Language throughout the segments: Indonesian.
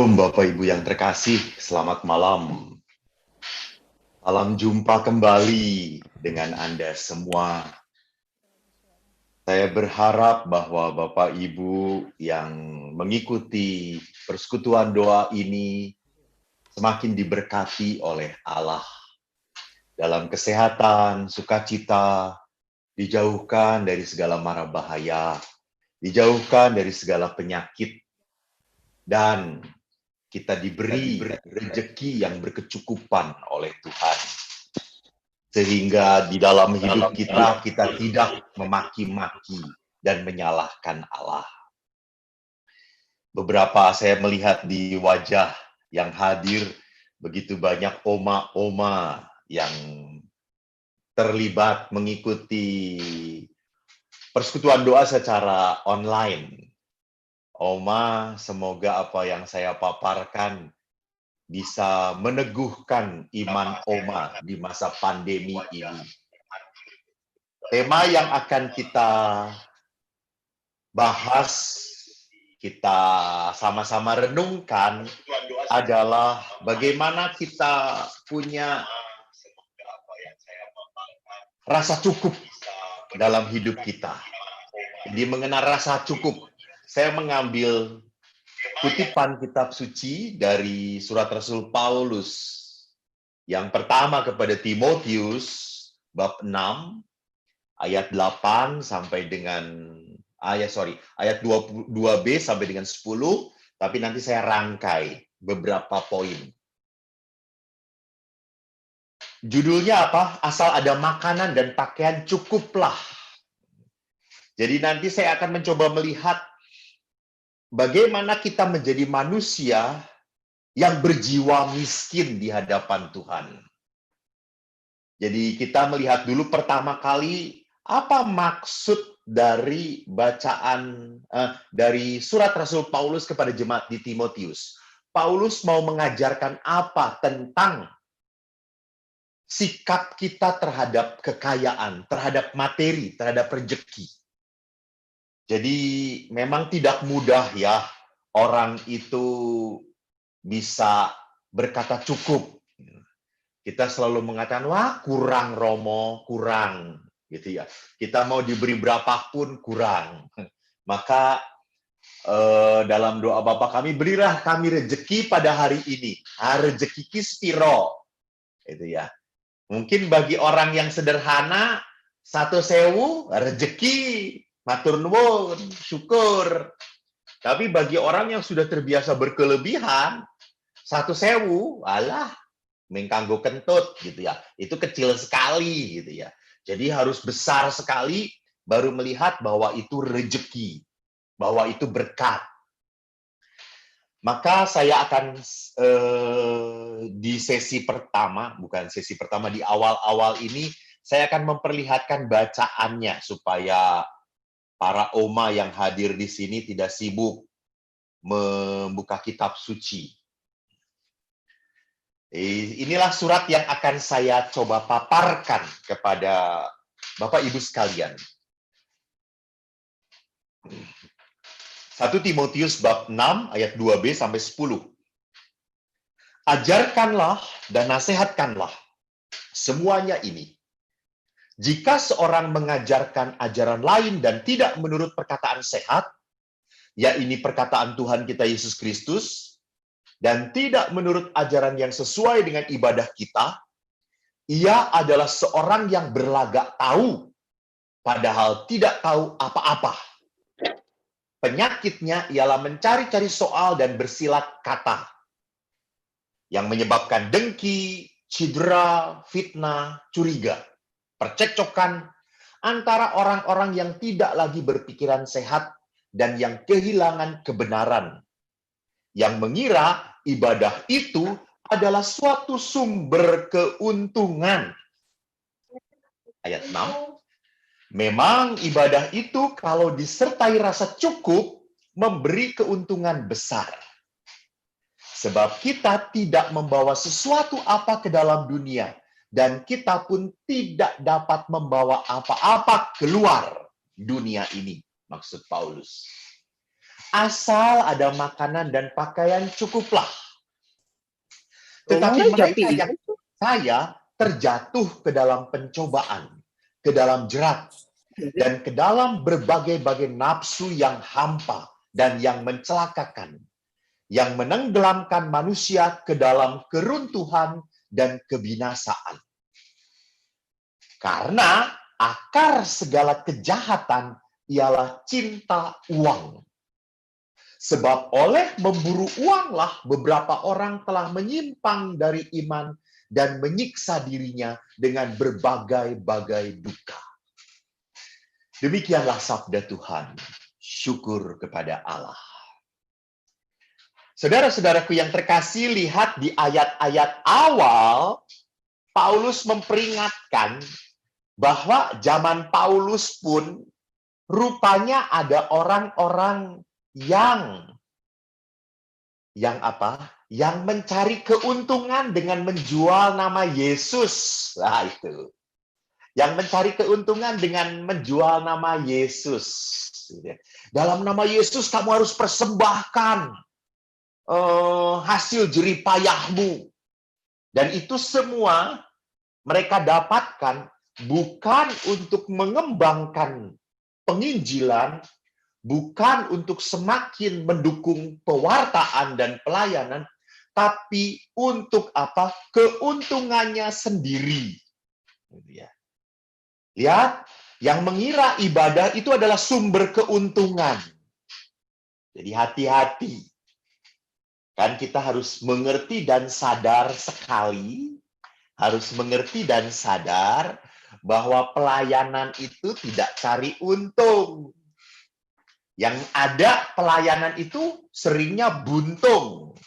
Shalom Bapak Ibu yang terkasih, selamat malam. Salam jumpa kembali dengan Anda semua. Saya berharap bahwa Bapak Ibu yang mengikuti persekutuan doa ini semakin diberkati oleh Allah. Dalam kesehatan, sukacita, dijauhkan dari segala mara bahaya, dijauhkan dari segala penyakit, dan kita diberi rezeki yang berkecukupan oleh Tuhan. Sehingga di dalam hidup kita tidak memaki-maki dan menyalahkan Allah. Beberapa saya melihat di wajah yang hadir, begitu banyak oma-oma yang terlibat mengikuti persekutuan doa secara online. Oma, semoga apa yang saya paparkan bisa meneguhkan iman Oma di masa pandemi ini. Tema yang akan kita bahas, kita sama-sama renungkan adalah bagaimana kita punya rasa cukup dalam hidup kita. Jadi mengenal rasa cukup, saya mengambil kutipan kitab suci dari surat Rasul Paulus yang pertama kepada Timotius bab 6 ayat 8 sampai dengan ayat 22b sampai dengan 10, tapi nanti saya rangkai beberapa poin. Judulnya apa? Asal ada makanan dan pakaian cukuplah. Jadi nanti saya akan mencoba melihat bagaimana kita menjadi manusia yang berjiwa miskin di hadapan Tuhan. Jadi kita melihat dulu pertama kali apa maksud dari bacaan dari surat Rasul Paulus kepada jemaat di Timotius. Paulus mau mengajarkan apa tentang sikap kita terhadap kekayaan, terhadap materi, terhadap rezeki. Jadi memang tidak mudah ya orang itu bisa berkata cukup. Kita selalu mengatakan, wah kurang Romo, kurang. Gitu ya. Kita mau diberi berapapun kurang. Maka dalam doa Bapa kami, berilah kami rezeki pada hari ini. Rezeki kispiro. Itu ya. Mungkin bagi orang yang sederhana, 1.000 rezeki, matur nuwun, syukur. Tapi bagi orang yang sudah terbiasa berkelebihan, 1.000, alah, mengkanggo kentut gitu ya. Itu kecil sekali gitu ya. Jadi harus besar sekali baru melihat bahwa itu rezeki, bahwa itu berkat. Maka saya akan di sesi pertama, bukan sesi pertama, di awal-awal ini saya akan memperlihatkan bacaannya supaya para oma yang hadir di sini tidak sibuk membuka kitab suci. Inilah surat yang akan saya coba paparkan kepada Bapak Ibu sekalian. 1 Timotius bab 6 ayat 2b sampai 10. Ajarkanlah dan nasihatkanlah semuanya ini. Jika seorang mengajarkan ajaran lain dan tidak menurut perkataan sehat, yaitu perkataan Tuhan kita Yesus Kristus, dan tidak menurut ajaran yang sesuai dengan ibadah kita, ia adalah seorang yang berlagak tahu, padahal tidak tahu apa-apa. Penyakitnya ialah mencari-cari soal dan bersilat kata, yang menyebabkan dengki, cedera, fitnah, curiga, percekcokan antara orang-orang yang tidak lagi berpikiran sehat dan yang kehilangan kebenaran, yang mengira ibadah itu adalah suatu sumber keuntungan. Ayat 6. Memang ibadah itu kalau disertai rasa cukup memberi keuntungan besar. Sebab kita tidak membawa sesuatu apa ke dalam dunia, dan kita pun tidak dapat membawa apa-apa keluar dunia ini, maksud Paulus. Asal ada makanan dan pakaian cukuplah. Tetapi Ungaja mereka yang saya terjatuh ke dalam pencobaan, ke dalam jerat, dan ke dalam berbagai-bagai nafsu yang hampa dan yang mencelakakan, yang menenggelamkan manusia ke dalam keruntuhan dan kebinasaan. Karena akar segala kejahatan ialah cinta uang. Sebab oleh memburu uanglah beberapa orang telah menyimpang dari iman dan menyiksa dirinya dengan berbagai-bagai duka. Demikianlah sabda Tuhan. Syukur kepada Allah. Saudara-saudaraku yang terkasih, lihat di ayat-ayat awal, Paulus memperingatkan bahwa zaman Paulus pun rupanya ada orang-orang yang apa? Yang mencari keuntungan dengan menjual nama Yesus. Nah, itu. Yang mencari keuntungan dengan menjual nama Yesus. Dalam nama Yesus kamu harus persembahkan hasil jerih payahmu. Dan itu semua mereka dapatkan bukan untuk mengembangkan penginjilan, bukan untuk semakin mendukung pewartaan dan pelayanan, tapi untuk apa? Keuntungannya sendiri. Lihat, yang mengira ibadah itu adalah sumber keuntungan. Jadi hati-hati. Kan kita harus mengerti dan sadar sekali, harus mengerti dan sadar bahwa pelayanan itu tidak cari untung. Yang ada pelayanan itu seringnya buntung.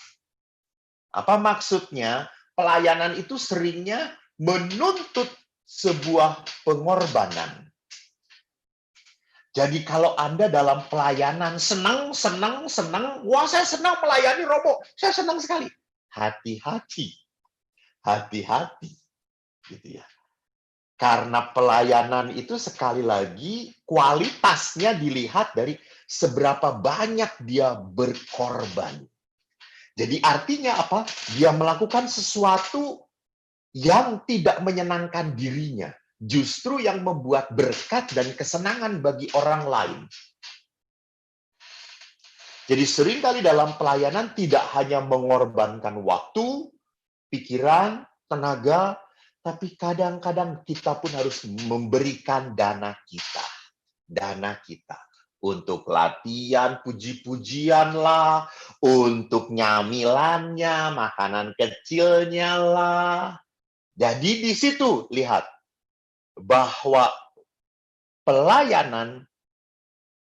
Apa maksudnya? Pelayanan itu seringnya menuntut sebuah pengorbanan. Jadi kalau Anda dalam pelayanan senang, wah saya senang melayani Romo, saya senang sekali. Hati-hati, hati-hati, gitu ya. Karena pelayanan itu sekali lagi kualitasnya dilihat dari seberapa banyak dia berkorban. Jadi artinya apa? Dia melakukan sesuatu yang tidak menyenangkan dirinya. Justru yang membuat berkat dan kesenangan bagi orang lain. Jadi seringkali dalam pelayanan tidak hanya mengorbankan waktu, pikiran, tenaga, tapi kadang-kadang kita pun harus memberikan dana kita. Dana kita. Untuk latihan, puji-pujian lah, untuk nyamilannya, makanan kecilnya lah. Jadi di situ lihat bahwa pelayanan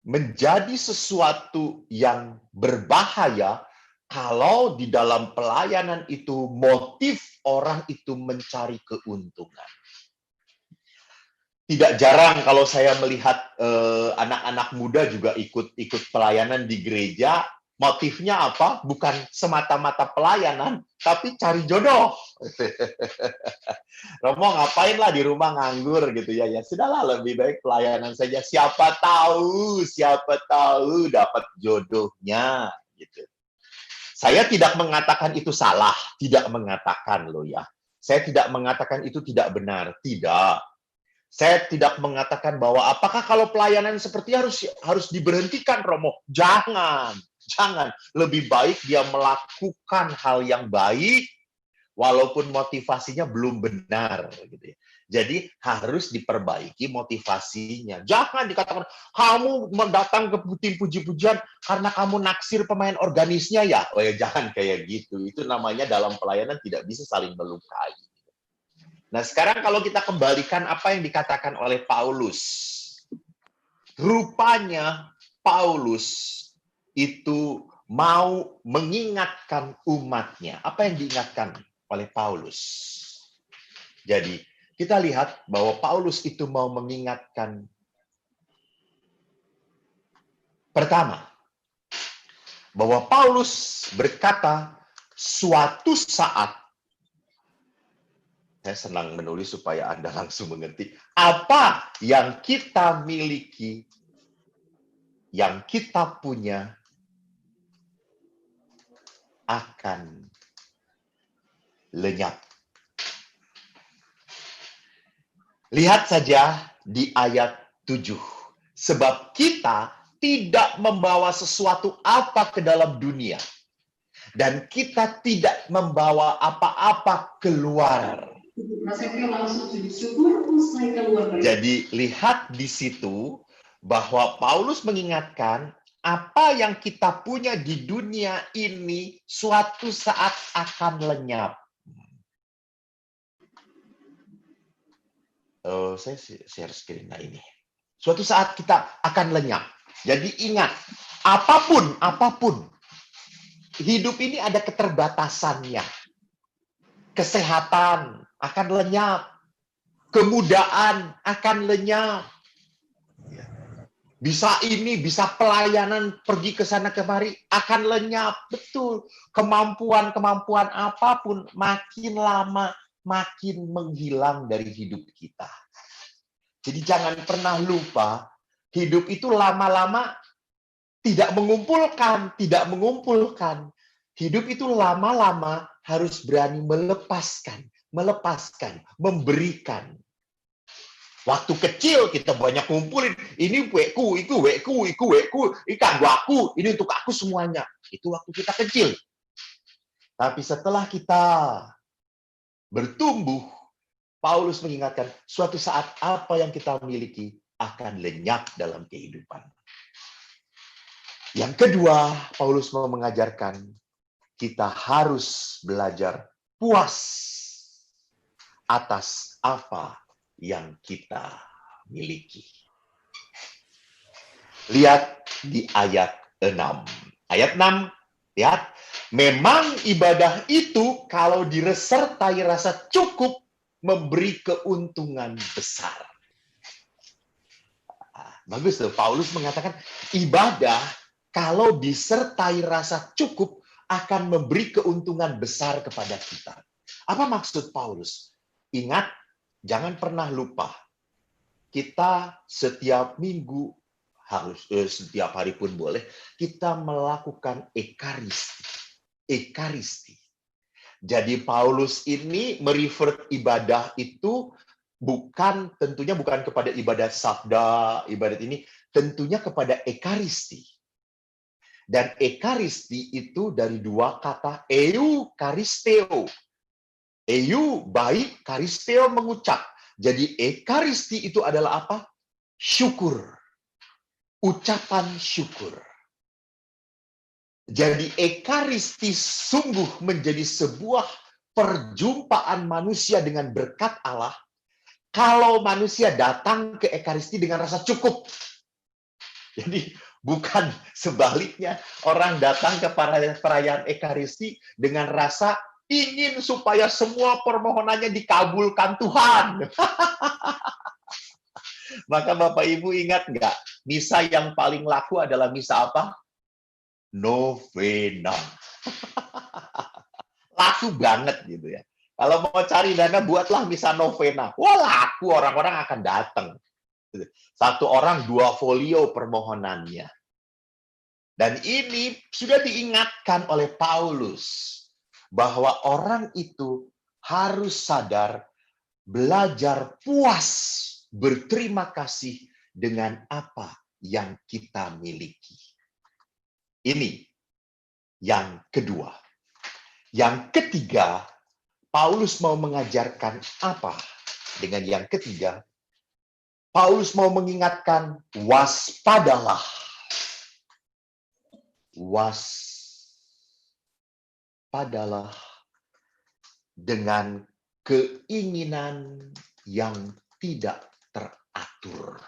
menjadi sesuatu yang berbahaya kalau di dalam pelayanan itu motif orang itu mencari keuntungan. Tidak jarang kalau saya melihat anak-anak muda juga ikut pelayanan di gereja, motifnya apa? Bukan semata-mata pelayanan, tapi cari jodoh. Romo ngapain lah di rumah nganggur gitu ya? Ya sudahlah, lebih baik pelayanan saja. Siapa tahu dapat jodohnya gitu. Saya tidak mengatakan itu salah, tidak mengatakan loh ya. Saya tidak mengatakan itu tidak benar, tidak. Saya tidak mengatakan bahwa apakah kalau pelayanan seperti harus diberhentikan, Romo? Jangan. Lebih baik dia melakukan hal yang baik walaupun motivasinya belum benar gitu ya. Jadi harus diperbaiki motivasinya. Jangan dikatakan kamu datang ke tim puji-pujian karena kamu naksir pemain organisnya ya. Oh ya, jangan kayak gitu. Itu namanya dalam pelayanan tidak bisa saling melukai. Nah, sekarang kalau kita kembalikan apa yang dikatakan oleh Paulus. Rupanya Paulus itu mau mengingatkan umatnya. Apa yang diingatkan oleh Paulus? Jadi, kita lihat bahwa Paulus itu mau mengingatkan pertama, bahwa Paulus berkata, suatu saat, saya senang menulis supaya Anda langsung mengerti apa yang kita miliki, yang kita punya, akan lenyap. Lihat saja di ayat 7. Sebab kita tidak membawa sesuatu apa ke dalam dunia. Dan kita tidak membawa apa-apa keluar. Jadi lihat di situ bahwa Paulus mengingatkan apa yang kita punya di dunia ini suatu saat akan lenyap. Saya share screen ini. Suatu saat kita akan lenyap. Jadi ingat, apapun, hidup ini ada keterbatasannya. Kesehatan akan lenyap. Kemudahan akan lenyap. Bisa ini, bisa pelayanan, pergi ke sana kemari, akan lenyap. Betul. Kemampuan-kemampuan apapun makin lama makin menghilang dari hidup kita. Jadi jangan pernah lupa, hidup itu lama-lama tidak mengumpulkan. Hidup itu lama-lama harus berani melepaskan, memberikan. Waktu kecil kita banyak ngumpulin, ini wekku, iku wekku, ikan aku, ini untuk aku semuanya. Itu waktu kita kecil. Tapi setelah kita bertumbuh, Paulus mengingatkan, suatu saat apa yang kita miliki akan lenyap dalam kehidupan. Yang kedua, Paulus mau mengajarkan, kita harus belajar puas atas apa yang kita miliki. Lihat di ayat 6. Ayat 6, lihat. Memang ibadah itu kalau disertai rasa cukup memberi keuntungan besar. Bagus tuh, Paulus mengatakan ibadah kalau disertai rasa cukup akan memberi keuntungan besar kepada kita. Apa maksud Paulus? Ingat, jangan pernah lupa, kita setiap minggu, harus setiap hari pun boleh, kita melakukan ekaristi. Jadi Paulus ini merefer ibadah itu tentunya bukan kepada ibadat sabda, ibadat ini, tentunya kepada ekaristi. Dan ekaristi itu dari dua kata eukaristeo. Eu baik, karisteo mengucap. Jadi ekaristi itu adalah apa? Syukur. Ucapan syukur. Jadi ekaristi sungguh menjadi sebuah perjumpaan manusia dengan berkat Allah kalau manusia datang ke ekaristi dengan rasa cukup. Jadi bukan sebaliknya, orang datang ke perayaan ekaristi dengan rasa ingin supaya semua permohonannya dikabulkan Tuhan. Maka Bapak Ibu ingat nggak, misa yang paling laku adalah misa apa? Novena. Laku banget gitu ya. Kalau mau cari dana, buatlah misa novena. Wah, laku, orang-orang akan datang. Satu orang 2 folio permohonannya. Dan ini sudah diingatkan oleh Paulus bahwa orang itu harus sadar, belajar puas, berterima kasih dengan apa yang kita miliki. Ini yang kedua. Yang ketiga, Paulus mau mengajarkan apa? Dengan yang ketiga, Paulus mau mengingatkan, waspadalah. Waspadalah dengan keinginan yang tidak teratur.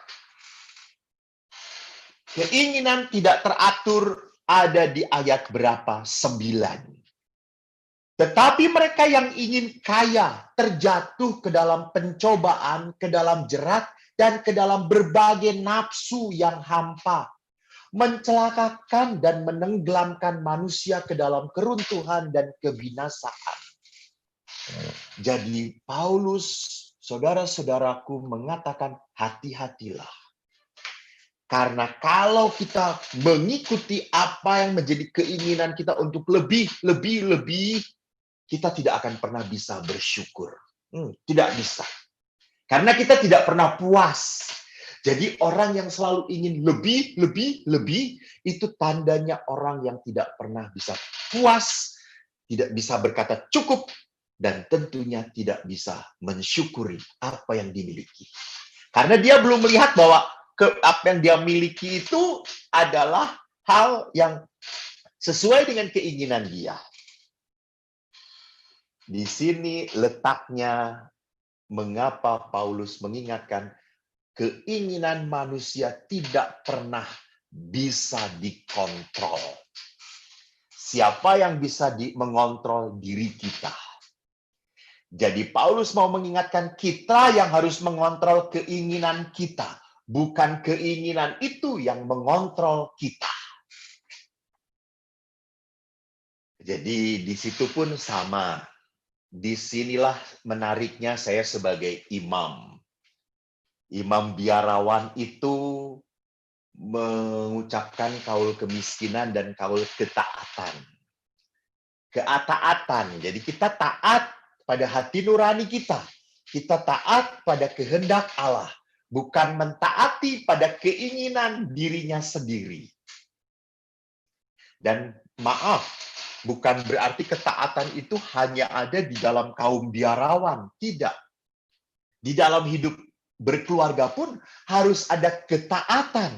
Keinginan tidak teratur ada di ayat berapa? 9. Tetapi mereka yang ingin kaya terjatuh ke dalam pencobaan, ke dalam jerat, dan ke dalam berbagai nafsu yang hampa, mencelakakan dan menenggelamkan manusia ke dalam keruntuhan dan kebinasaan. Jadi Paulus, saudara-saudaraku, mengatakan hati-hatilah. Karena kalau kita mengikuti apa yang menjadi keinginan kita untuk lebih, kita tidak akan pernah bisa bersyukur. Tidak bisa. Karena kita tidak pernah puas. Jadi orang yang selalu ingin lebih, itu tandanya orang yang tidak pernah bisa puas, tidak bisa berkata cukup, dan tentunya tidak bisa mensyukuri apa yang dimiliki. Karena dia belum melihat bahwa apa yang dia miliki itu adalah hal yang sesuai dengan keinginan dia. Di sini letaknya mengapa Paulus mengingatkan keinginan manusia tidak pernah bisa dikontrol. Siapa yang bisa mengontrol diri kita? Jadi Paulus mau mengingatkan kita yang harus mengontrol keinginan kita. Bukan keinginan itu yang mengontrol kita. Jadi di situ pun sama. Disinilah menariknya saya sebagai imam. Imam biarawan itu mengucapkan kaul kemiskinan dan kaul ketaatan. Ketaatan, jadi kita taat pada hati nurani kita. Kita taat pada kehendak Allah. Bukan mentaati pada keinginan dirinya sendiri. Dan maaf, bukan berarti ketaatan itu hanya ada di dalam kaum biarawan. Tidak. Di dalam hidup berkeluarga pun harus ada ketaatan.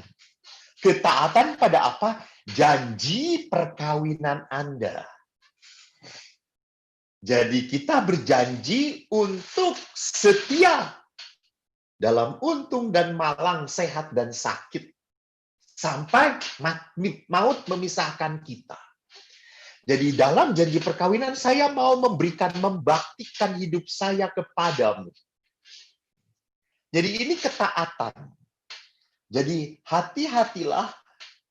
Ketaatan pada apa? Janji perkawinan Anda. Jadi kita berjanji untuk setia dalam untung dan malang, sehat dan sakit. Sampai maut memisahkan kita. Jadi dalam janji perkawinan saya mau membaktikan hidup saya kepadamu. Jadi ini ketaatan. Jadi hati-hatilah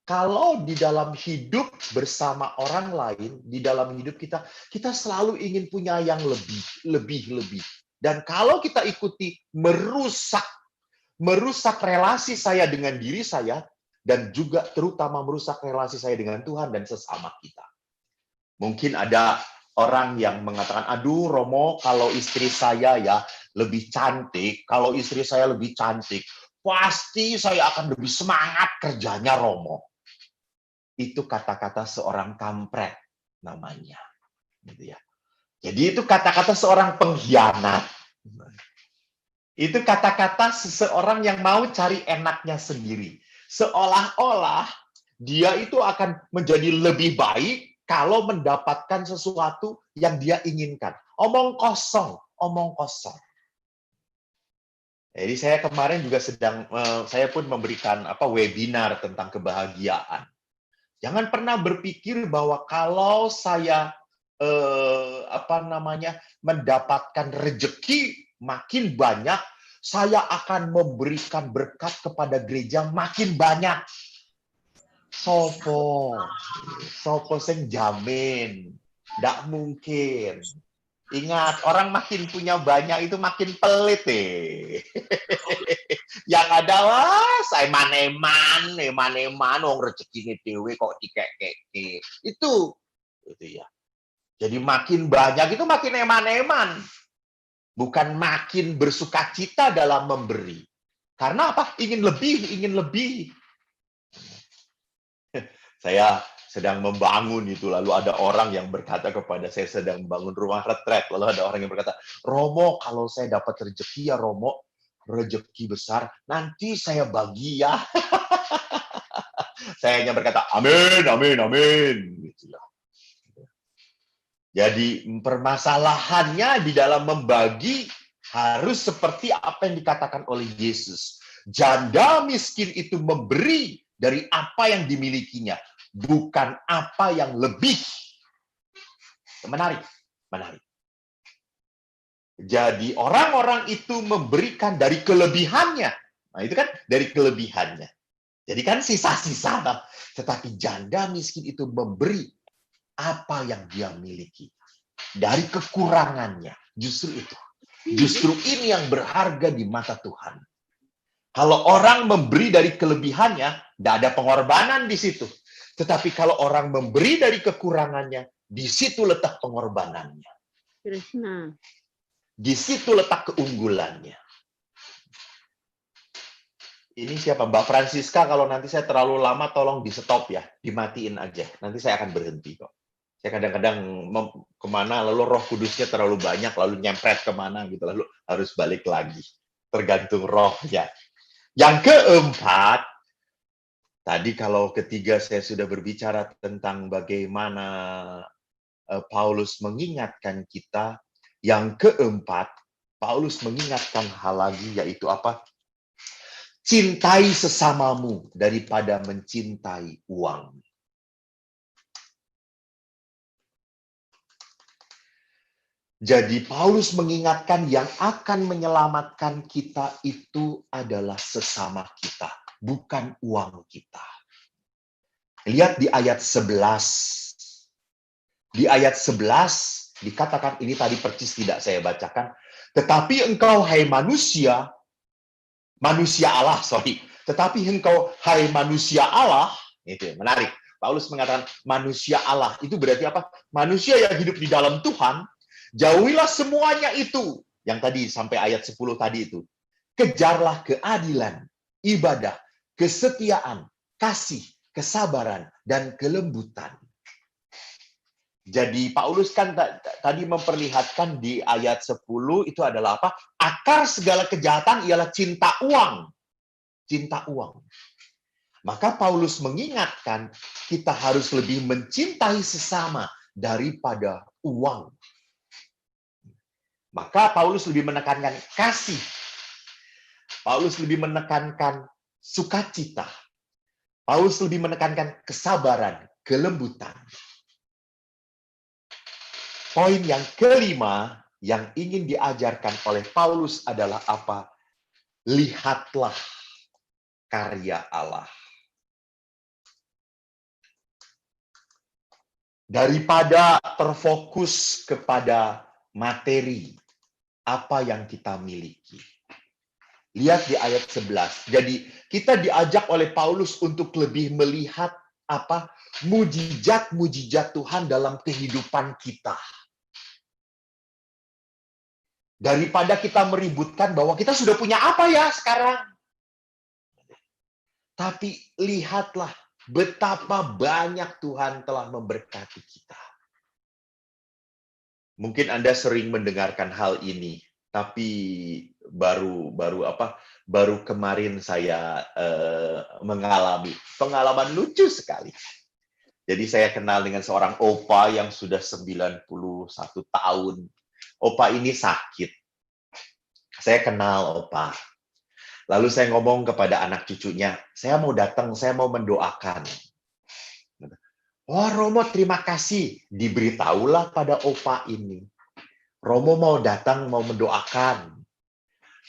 kalau di dalam hidup bersama orang lain, di dalam hidup kita selalu ingin punya yang lebih. Dan kalau kita ikuti merusak relasi saya dengan diri saya, dan juga terutama merusak relasi saya dengan Tuhan dan sesama kita. Mungkin ada orang yang mengatakan, aduh Romo, kalau istri saya ya lebih cantik, pasti saya akan lebih semangat kerjanya Romo. Itu kata-kata seorang kampret namanya. Gitu ya. Jadi itu kata-kata seorang pengkhianat. Itu kata-kata seseorang yang mau cari enaknya sendiri. Seolah-olah dia itu akan menjadi lebih baik kalau mendapatkan sesuatu yang dia inginkan. Omong kosong. Jadi saya kemarin juga saya pun memberikan webinar tentang kebahagiaan. Jangan pernah berpikir bahwa kalau saya mendapatkan rezeki makin banyak, saya akan memberikan berkat kepada gereja makin banyak. Sopo sing jamin, ndak mungkin. Ingat, orang makin punya banyak itu makin pelit Yang ada saya eman-eman, wong rezekine dhewe kok dikek-kek. Itu ya. Jadi makin banyak itu makin eman-eman. Bukan makin bersukacita dalam memberi. Karena apa? Ingin lebih. Saya sedang membangun itu, lalu ada orang yang berkata kepada saya sedang membangun rumah retret, lalu ada orang yang berkata, Romo, kalau saya dapat rezeki ya Romo, rezeki besar, nanti saya bagi ya. Saya hanya berkata, amin. Gitu ya. Jadi permasalahannya di dalam membagi harus seperti apa yang dikatakan oleh Yesus. Janda miskin itu memberi dari apa yang dimilikinya, bukan apa yang lebih. Menarik. Jadi orang-orang itu memberikan dari kelebihannya. Nah, itu kan dari kelebihannya. Jadi kan sisa-sisa. Tetapi janda miskin itu memberi apa yang dia miliki. Dari kekurangannya. Justru itu. Justru ini yang berharga di mata Tuhan. Kalau orang memberi dari kelebihannya, tidak ada pengorbanan di situ. Tetapi kalau orang memberi dari kekurangannya, di situ letak pengorbanannya. Krishna. Di situ letak keunggulannya. Ini siapa? Mbak Francisca, kalau nanti saya terlalu lama, tolong di-stop ya. Dimatiin aja. Nanti saya akan berhenti kok. Saya kadang-kadang kemana, lalu roh kudusnya terlalu banyak, lalu nyempret kemana, gitu. Lalu harus balik lagi. Tergantung rohnya. Yang keempat, tadi kalau ketiga saya sudah berbicara tentang bagaimana Paulus mengingatkan kita. Yang keempat, Paulus mengingatkan hal lagi, yaitu apa? Cintai sesamamu daripada mencintai uang. Jadi Paulus mengingatkan yang akan menyelamatkan kita itu adalah sesama kita, bukan uang kita. Lihat di ayat 11. Di ayat 11 dikatakan, ini tadi persis tidak saya bacakan, tetapi engkau hai manusia Allah, tetapi engkau hai manusia Allah, itu menarik. Paulus mengatakan manusia Allah, itu berarti apa? Manusia yang hidup di dalam Tuhan, jauhilah semuanya itu. Yang tadi sampai ayat 10 tadi itu. Kejarlah keadilan, ibadah, kesetiaan, kasih, kesabaran, dan kelembutan. Jadi Paulus kan tadi memperlihatkan di ayat 10 itu adalah apa? Akar segala kejahatan ialah cinta uang. Cinta uang. Maka Paulus mengingatkan kita harus lebih mencintai sesama daripada uang. Maka Paulus lebih menekankan kasih. Paulus lebih menekankan sukacita. Paulus lebih menekankan kesabaran, kelembutan. Poin yang kelima yang ingin diajarkan oleh Paulus adalah apa? Lihatlah karya Allah. Daripada terfokus kepada materi, apa yang kita miliki. Lihat di ayat 11. Jadi kita diajak oleh Paulus untuk lebih melihat apa? Mujizat-mujizat Tuhan dalam kehidupan kita. Daripada kita meributkan bahwa kita sudah punya apa ya sekarang. Tapi lihatlah betapa banyak Tuhan telah memberkati kita. Mungkin Anda sering mendengarkan hal ini, tapi baru kemarin saya mengalami pengalaman lucu sekali. Jadi saya kenal dengan seorang opa yang sudah 91 tahun. Opa ini sakit. Saya kenal opa. Lalu saya ngomong kepada anak cucunya, saya mau datang, saya mau mendoakan. Oh Romo, terima kasih. Diberitahulah pada opa ini. Romo mau datang, mau mendoakan.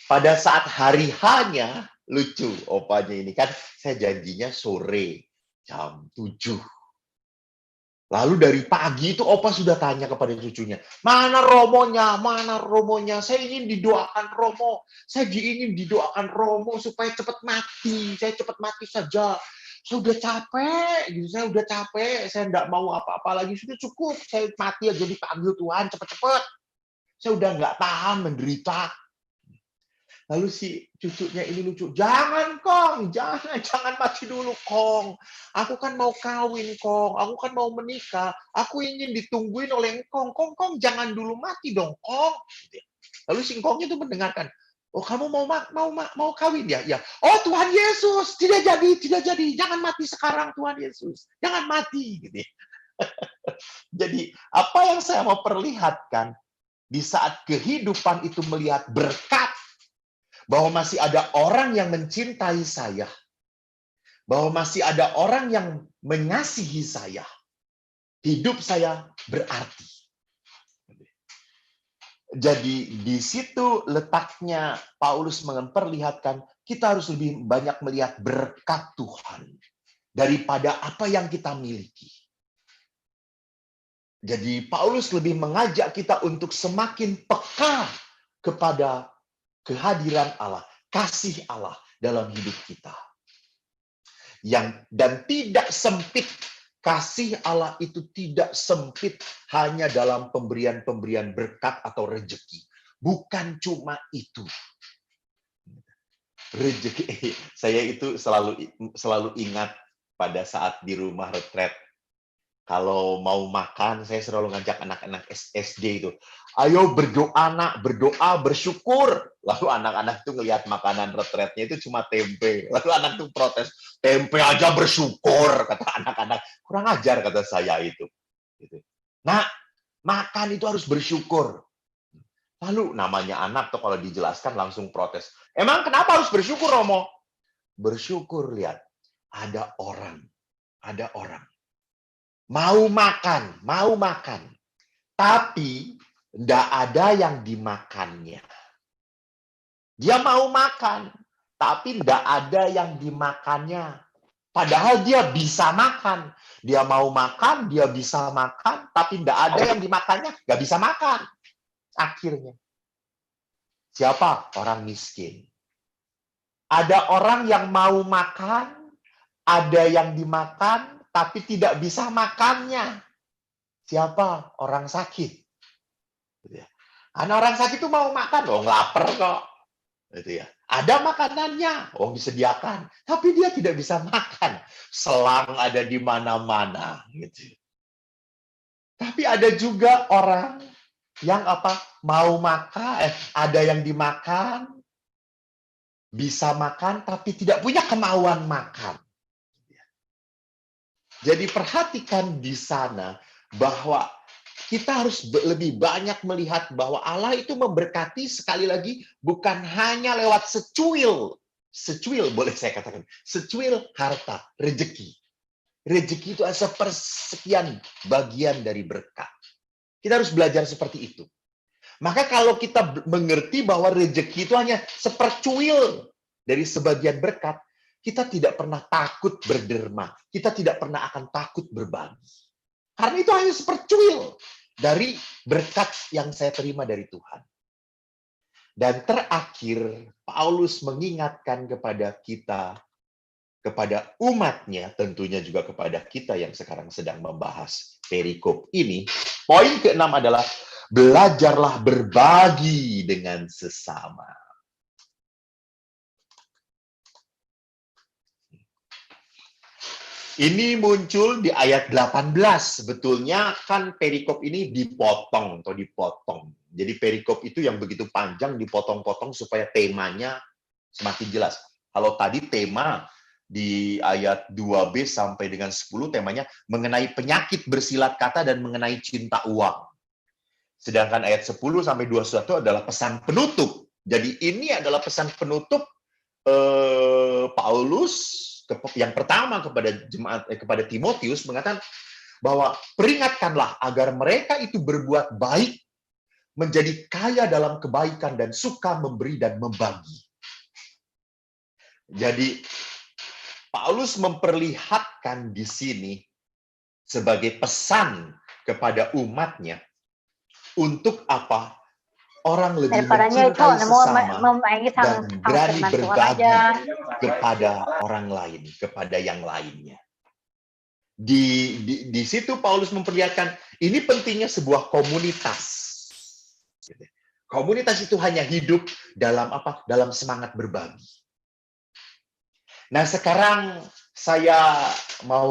Pada saat hari H-nya, lucu opanya ini kan, saya janjinya sore, jam 7. Lalu dari pagi itu opa sudah tanya kepada cucunya, mana Romonya, saya ingin didoakan Romo, saya ingin didoakan Romo supaya cepat mati, saya cepat mati saja. Saya udah capek, saya enggak mau apa-apa lagi, sudah cukup, saya mati aja dipanggil Tuhan, cepat-cepat. Saya udah nggak tahan menderita. Lalu si cucunya ini lucu, jangan Kong, jangan mati dulu Kong. Aku kan mau kawin Kong, aku kan mau menikah, aku ingin ditungguin oleh Kong. Kong jangan dulu mati dong Kong. Lalu si Kongnya itu mendengarkan, oh kamu mau kawin ya? Ya. Oh Tuhan Yesus, tidak jadi, jangan mati sekarang Tuhan Yesus, jangan mati. Gitu. Jadi apa yang saya mau perlihatkan di saat kehidupan itu melihat berkat. Bahwa masih ada orang yang mencintai saya. Bahwa masih ada orang yang mengasihi saya. Hidup saya berarti. Jadi di situ letaknya Paulus memperlihatkan kita harus lebih banyak melihat berkat Tuhan. Daripada apa yang kita miliki. Jadi Paulus lebih mengajak kita untuk semakin peka kepada kehadiran Allah, kasih Allah, dalam hidup kita. Dan tidak sempit, kasih Allah itu tidak sempit hanya dalam pemberian-pemberian berkat atau rejeki. Bukan cuma itu. Rejeki, saya itu selalu ingat pada saat di rumah retret. Kalau mau makan, saya selalu ngajak anak-anak SD itu. Ayo berdoa, nak, berdoa, bersyukur. Lalu anak-anak itu ngelihat makanan retretnya itu cuma tempe. Lalu anak itu protes, tempe aja bersyukur, kata anak-anak. Kurang ajar, kata saya itu. Nah, makan itu harus bersyukur. Lalu namanya anak tuh kalau dijelaskan langsung protes. Emang kenapa harus bersyukur, Romo? Bersyukur, lihat. Ada orang mau makan, tapi tidak ada yang dimakannya. Dia mau makan, tapi tidak ada yang dimakannya. Padahal dia bisa makan. Dia mau makan, dia bisa makan, tapi tidak ada yang dimakannya, nggak bisa makan. Akhirnya, siapa? Orang miskin. Ada orang yang mau makan, ada yang dimakan, tapi tidak bisa makannya. Siapa? Orang sakit. Karena orang sakit itu mau makan, lapar kok. Ada makanannya, disediakan, tapi dia tidak bisa makan. Selang ada di mana-mana. Tapi ada juga orang yang mau makan, ada yang dimakan, bisa makan, tapi tidak punya kemauan makan. Jadi perhatikan di sana bahwa kita harus lebih banyak melihat bahwa Allah itu memberkati, sekali lagi, bukan hanya lewat secuil boleh saya katakan, secuil harta, rejeki. Rejeki itu sepersekian bagian dari berkat. Kita harus belajar seperti itu. Maka kalau kita mengerti bahwa rejeki itu hanya sepercuil dari sebagian berkat, kita tidak pernah takut berderma. Kita tidak pernah akan takut berbagi. Karena itu hanya sepercuil dari berkat yang saya terima dari Tuhan. Dan terakhir, Paulus mengingatkan kepada kita, kepada umatnya, tentunya juga kepada kita yang sekarang sedang membahas perikop ini. Poin ke-6 adalah, belajarlah berbagi dengan sesama. Ini muncul di ayat 18. Sebetulnya kan perikop ini dipotong. Jadi perikop itu yang begitu panjang dipotong-potong supaya temanya semakin jelas. Kalau tadi tema di ayat 2b sampai dengan 10 temanya mengenai penyakit bersilat kata dan mengenai cinta uang. Sedangkan ayat 10 sampai 21 adalah pesan penutup. Jadi ini adalah pesan penutup Paulus yang pertama kepada Timotius, mengatakan bahwa peringatkanlah agar mereka itu berbuat baik, menjadi kaya dalam kebaikan dan suka memberi dan membagi. Jadi Paulus memperlihatkan di sini sebagai pesan kepada umatnya untuk apa? Orang lebih mencintai sesama dan berani berbagi kepada orang lain, kepada yang lainnya. Di situ Paulus memperlihatkan ini pentingnya sebuah komunitas. Komunitas itu hanya hidup dalam dalam semangat berbagi. Nah, sekarang saya mau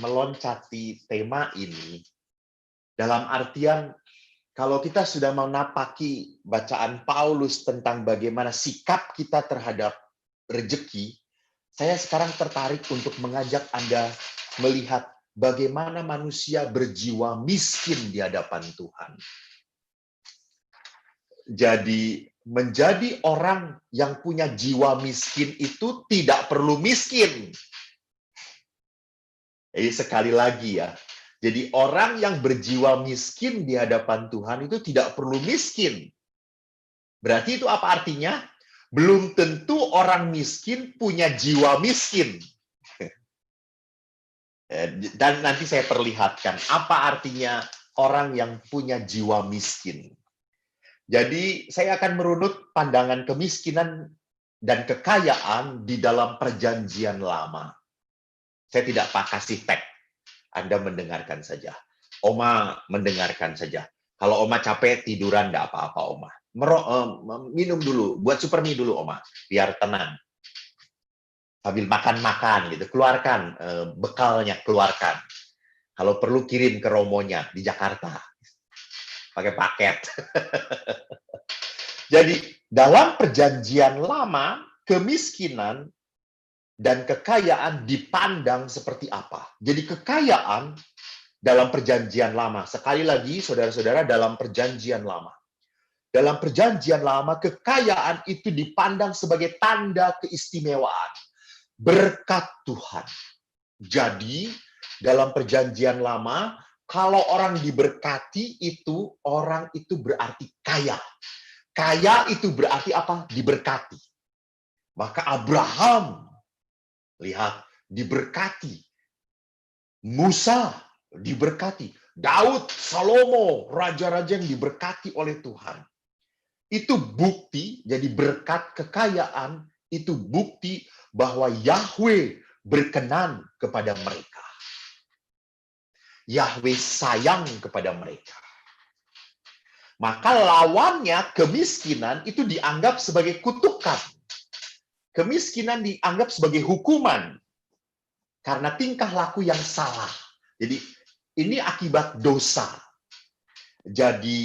meloncati tema ini dalam artian kalau kita sudah menapaki bacaan Paulus tentang bagaimana sikap kita terhadap rejeki, saya sekarang tertarik untuk mengajak Anda melihat bagaimana manusia berjiwa miskin di hadapan Tuhan. Jadi, menjadi orang yang punya jiwa miskin itu tidak perlu miskin. Jadi sekali lagi ya, jadi orang yang berjiwa miskin di hadapan Tuhan itu tidak perlu miskin. Berarti itu apa artinya? Belum tentu orang miskin punya jiwa miskin. Dan nanti saya perlihatkan apa artinya orang yang punya jiwa miskin. Jadi saya akan merunut pandangan kemiskinan dan kekayaan di dalam perjanjian lama. Saya tidak kasih tag, Anda mendengarkan saja. Oma mendengarkan saja. Kalau Oma capek, tiduran nggak apa-apa, Oma. Minum dulu, buat super mie dulu, Oma, biar tenang. Sambil makan-makan, gitu. Keluarkan bekalnya, keluarkan. Kalau perlu kirim ke romonya di Jakarta. Pakai paket. Jadi, dalam perjanjian lama, kemiskinan dan kekayaan dipandang seperti apa. Jadi kekayaan dalam perjanjian lama. Sekali lagi, saudara-saudara, dalam perjanjian lama. Dalam perjanjian lama, kekayaan itu dipandang sebagai tanda keistimewaan. Berkat Tuhan. Jadi, dalam perjanjian lama, kalau orang diberkati itu, orang itu berarti kaya. Kaya itu berarti apa? Diberkati. Maka Abraham, lihat, diberkati. Musa, diberkati. Daud, Salomo, raja-raja yang diberkati oleh Tuhan. Itu bukti, jadi berkat kekayaan, itu bukti bahwa Yahweh berkenan kepada mereka. Yahweh sayang kepada mereka. Maka lawannya, kemiskinan, itu dianggap sebagai kutukan. Kemiskinan dianggap sebagai hukuman. Karena tingkah laku yang salah. Jadi, ini akibat dosa. Jadi,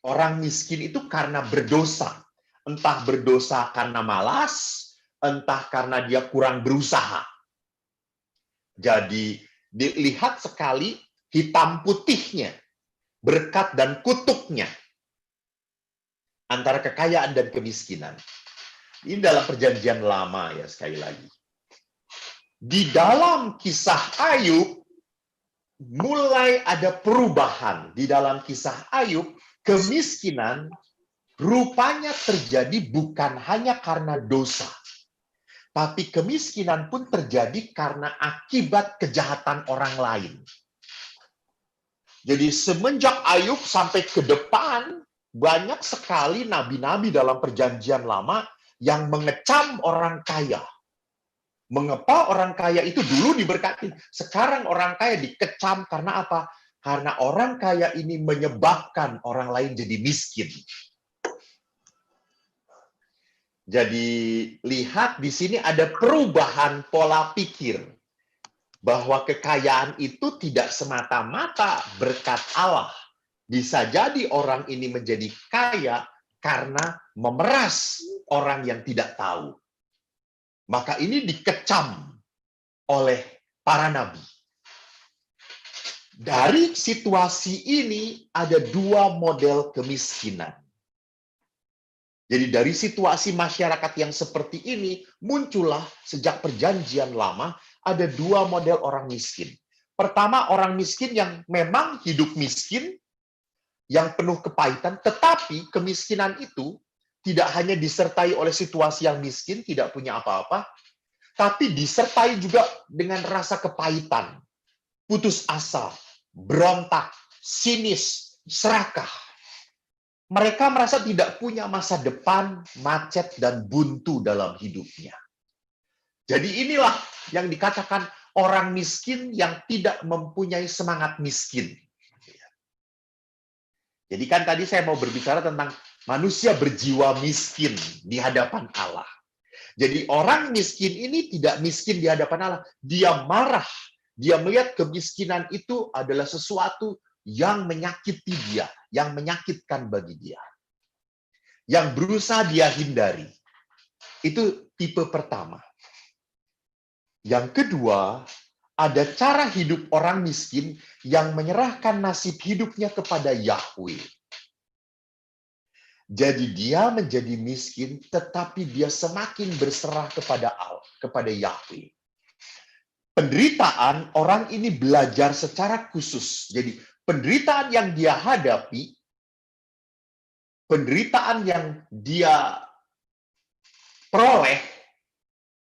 orang miskin itu karena berdosa. Entah berdosa karena malas, entah karena dia kurang berusaha. Jadi, dilihat sekali hitam putihnya, berkat dan kutuknya, antara kekayaan dan kemiskinan. Ini dalam perjanjian lama ya, sekali lagi. Di dalam kisah Ayub, mulai ada perubahan. Di dalam kisah Ayub, kemiskinan rupanya terjadi bukan hanya karena dosa, tapi kemiskinan pun terjadi karena akibat kejahatan orang lain. Jadi semenjak Ayub sampai ke depan, banyak sekali nabi-nabi dalam perjanjian lama yang mengecam orang kaya. Mengapa orang kaya itu dulu diberkati, sekarang orang kaya dikecam karena apa? Karena orang kaya ini menyebabkan orang lain jadi miskin. Jadi lihat di sini ada perubahan pola pikir bahwa kekayaan itu tidak semata-mata berkat Allah. Bisa jadi orang ini menjadi kaya karena memeras orang yang tidak tahu. Maka ini dikecam oleh para nabi. Dari situasi ini ada dua model kemiskinan. Jadi dari situasi masyarakat yang seperti ini, muncullah sejak perjanjian lama, ada dua model orang miskin. Pertama, orang miskin yang memang hidup miskin, yang penuh kepahitan, tetapi kemiskinan itu tidak hanya disertai oleh situasi yang miskin, tidak punya apa-apa, tapi disertai juga dengan rasa kepahitan, putus asa, berontak, sinis, serakah. Mereka merasa tidak punya masa depan, macet, dan buntu dalam hidupnya. Jadi inilah yang dikatakan orang miskin yang tidak mempunyai semangat miskin. Jadi kan tadi saya mau berbicara tentang manusia berjiwa miskin di hadapan Allah. Jadi orang miskin ini tidak miskin di hadapan Allah. Dia marah. Dia melihat kemiskinan itu adalah sesuatu yang menyakiti dia, yang menyakitkan bagi dia. Yang berusaha dia hindari. Itu tipe pertama. Yang kedua, ada cara hidup orang miskin yang menyerahkan nasib hidupnya kepada Yahweh. Jadi dia menjadi miskin, tetapi dia semakin berserah kepada Allah, kepada Yahweh. Penderitaan, orang ini belajar secara khusus. Jadi penderitaan yang dia hadapi, penderitaan yang dia peroleh,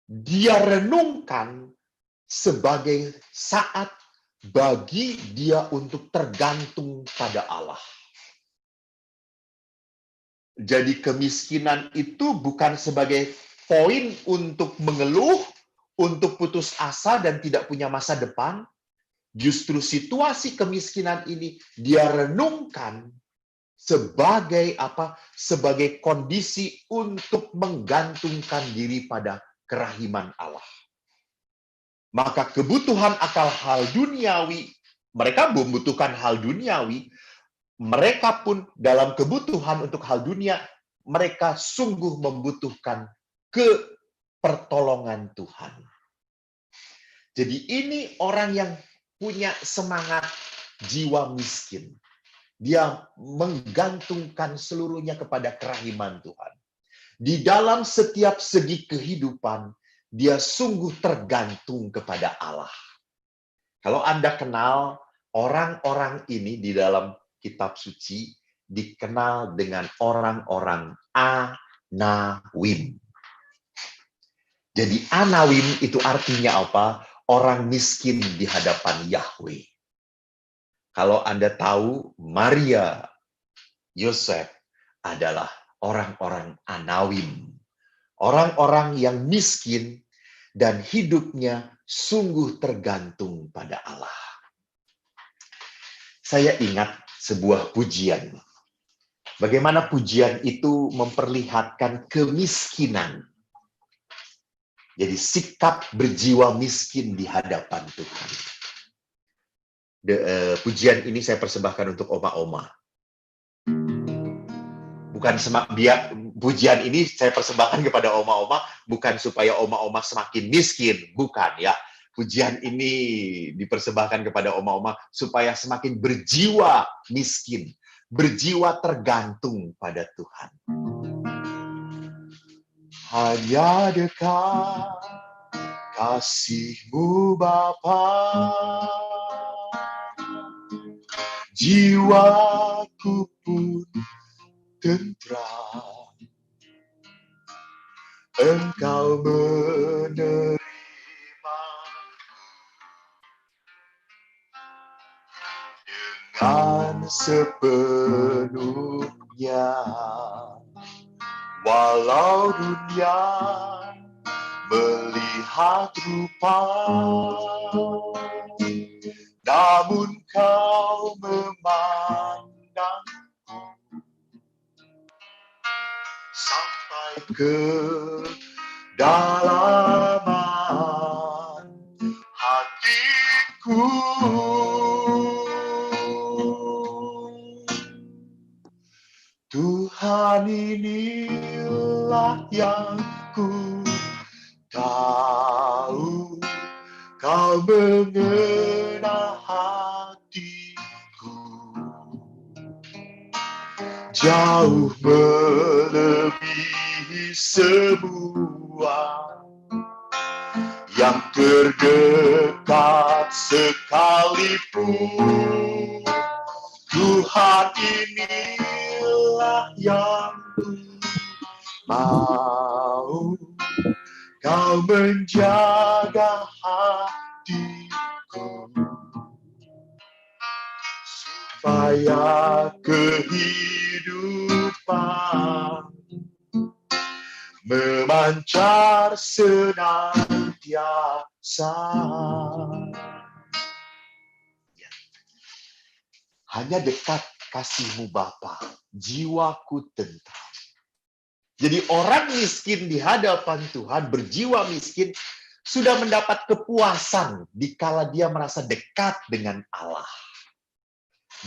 dia renungkan sebagai saat bagi dia untuk tergantung pada Allah. Jadi kemiskinan itu bukan sebagai poin untuk mengeluh, untuk putus asa dan tidak punya masa depan. Justru situasi kemiskinan ini dia renungkan sebagai apa? Sebagai kondisi untuk menggantungkan diri pada kerahiman Allah. Maka kebutuhan akan hal duniawi, mereka membutuhkan hal duniawi, mereka pun dalam kebutuhan untuk hal dunia, mereka sungguh membutuhkan pertolongan Tuhan. Jadi ini orang yang punya semangat jiwa miskin. Dia menggantungkan seluruhnya kepada kerahiman Tuhan. Di dalam setiap segi kehidupan, dia sungguh tergantung kepada Allah. Kalau Anda kenal orang-orang ini di dalam kitab suci, dikenal dengan orang-orang Anawim. Jadi Anawim itu artinya apa? Orang miskin di hadapan Yahweh. Kalau Anda tahu, Maria, Yosef adalah orang-orang Anawim. Orang-orang yang miskin dan hidupnya sungguh tergantung pada Allah. Saya ingat sebuah pujian. Bagaimana pujian itu memperlihatkan kemiskinan. Jadi sikap berjiwa miskin di hadapan Tuhan. Pujian ini saya persembahkan untuk oma-oma. Bukan pujian ini saya persembahkan kepada oma-oma bukan supaya oma-oma semakin miskin, bukan ya. Pujian ini dipersembahkan kepada oma-oma supaya semakin berjiwa miskin, berjiwa tergantung pada Tuhan. Hanya dekat kasih-Mu Bapa, jiwaku pun tentram. Engkau menerima dengan sepenuhnya, walau dunia melihat rupa, namun kau memandangku sampai ke dalaman hatiku. Tuhan, inilah yang ku tahu, kau mengenal hatiku, jauh melebihi semua yang terdekat sekalipun. Tuhan, inilah yang ku mau, kau menjaga hatiku, supaya kehidupan memancar senantiasa. Hanya dekat kasih-Mu Bapa, jiwaku tentram. Jadi orang miskin di hadapan Tuhan, berjiwa miskin, sudah mendapat kepuasan dikala dia merasa dekat dengan Allah.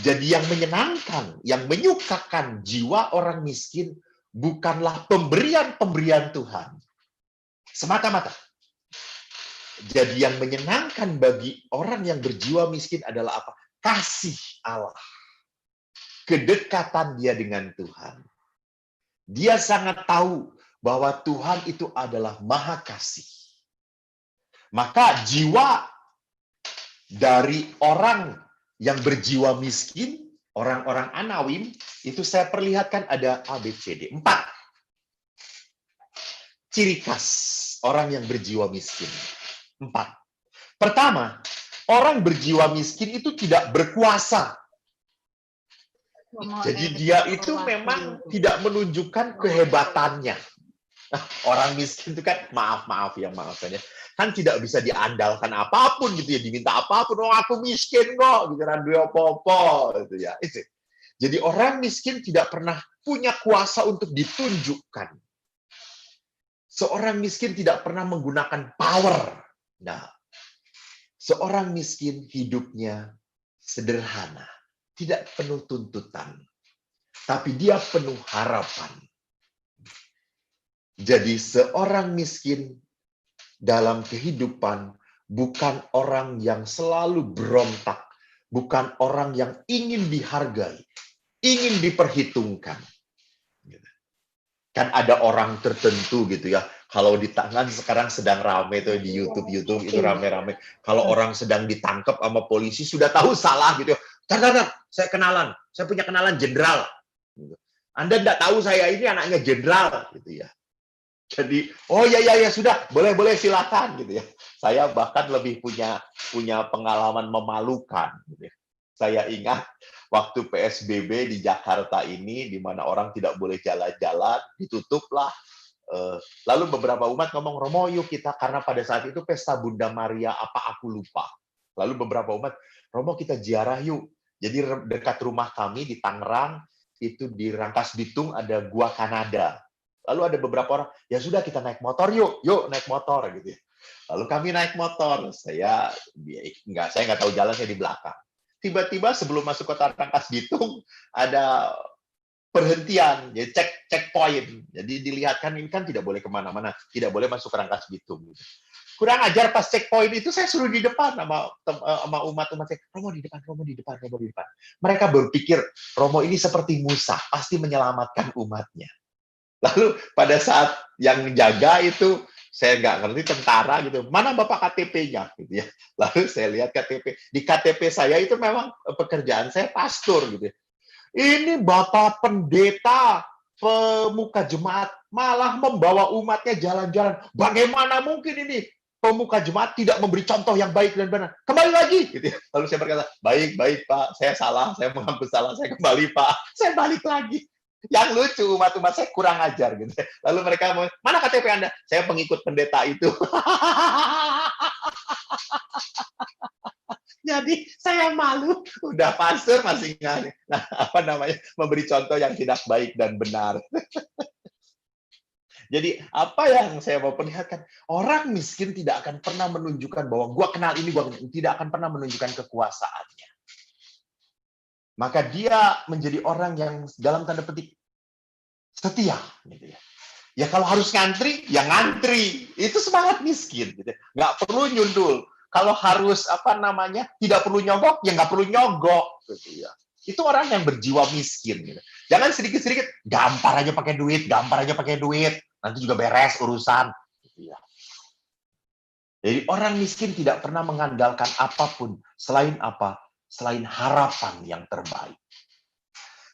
Jadi yang menyenangkan, yang menyukakan jiwa orang miskin, bukanlah pemberian-pemberian Tuhan semata-mata. Jadi yang menyenangkan bagi orang yang berjiwa miskin adalah apa? Kasih Allah. Kedekatan dia dengan Tuhan. Dia sangat tahu bahwa Tuhan itu adalah Maha Kasih. Maka jiwa dari orang yang berjiwa miskin, orang-orang Anawim, itu saya perlihatkan ada ABCD. 4 ciri khas orang yang berjiwa miskin. 4. Pertama, orang berjiwa miskin itu tidak berkuasa. Jadi dia itu memang tidak menunjukkan kehebatannya. Orang miskin itu kan maaf ya saja kan tidak bisa diandalkan apapun gitu ya, diminta apapun, oh aku miskin kok gitu kan, duwe apa-apa gitu ya. Itu. Jadi orang miskin tidak pernah punya kuasa untuk ditunjukkan. Seorang miskin tidak pernah menggunakan power. Nah, seorang miskin hidupnya sederhana, tidak penuh tuntutan, tapi dia penuh harapan. Jadi seorang miskin dalam kehidupan bukan orang yang selalu berontak, bukan orang yang ingin dihargai, ingin diperhitungkan. Kan ada orang tertentu gitu ya, kalau di tangan sekarang sedang rame tuh di YouTube itu rame-rame. Kalau orang sedang ditangkap sama polisi sudah tahu salah gitu. Tar, saya kenalan, saya punya kenalan jenderal. Anda tidak tahu saya ini anaknya jenderal gitu ya. Jadi, oh ya sudah, boleh silakan gitu ya. Saya bahkan lebih punya pengalaman memalukan. Gitu ya. Saya ingat waktu PSBB di Jakarta ini, di mana orang tidak boleh jalan-jalan, ditutuplah. Lalu beberapa umat ngomong, Romo yuk kita, karena pada saat itu pesta Bunda Maria apa aku lupa. Lalu beberapa umat, Romo kita ziarah yuk. Jadi dekat rumah kami di Tangerang, itu di Rangkas Bitung ada Gua Kanada. Lalu ada beberapa orang, ya sudah kita naik motor yuk naik motor gitu ya. Lalu kami naik motor, saya nggak tahu jalan, saya di belakang. Tiba-tiba sebelum masuk kota Rangkas Bitung ada perhentian, ya checkpoint. Jadi dilihatkan ini kan tidak boleh kemana-mana, tidak boleh masuk ke Rangkas Bitung. Gitu. Kurang ajar pas checkpoint itu saya suruh di depan sama umat-umat saya, Romo di depan. Mereka berpikir Romo ini seperti Musa, pasti menyelamatkan umatnya. Lalu pada saat yang jaga itu saya nggak ngerti tentara gitu, mana Bapak KTP-nya gitu ya. Lalu saya lihat KTP, di KTP saya itu memang pekerjaan saya pastor gitu ya. Ini Bapak pendeta pemuka jemaat malah membawa umatnya jalan-jalan. Bagaimana mungkin ini pemuka jemaat tidak memberi contoh yang baik dan benar? Kembali lagi gitu ya. Lalu saya berkata, baik Pak, saya salah, saya mengaku salah, saya kembali Pak. Saya balik lagi. Yang lucu, umat-umat saya kurang ajar gitu. Lalu mereka mau, mana KTP Anda? Saya pengikut pendeta itu. Jadi saya malu, udah pastor masih nggak, memberi contoh yang tidak baik dan benar. Jadi apa yang saya mau perlihatkan, orang miskin tidak akan pernah menunjukkan bahwa gua kenal ini, gua tidak akan pernah menunjukkan kekuasaannya. Maka dia menjadi orang yang dalam tanda petik setia, gitu ya. Ya kalau harus ngantri, ya ngantri. Itu semangat miskin, gitu. Nggak perlu nyundul. Kalau harus tidak perlu nyogok, ya nggak perlu nyogok, gitu ya. Itu orang yang berjiwa miskin. Gitu. Jangan sedikit-sedikit gampar aja pakai duit, nanti juga beres urusan. Gitu ya. Jadi orang miskin tidak pernah mengandalkan apapun selain apa? Selain harapan yang terbaik.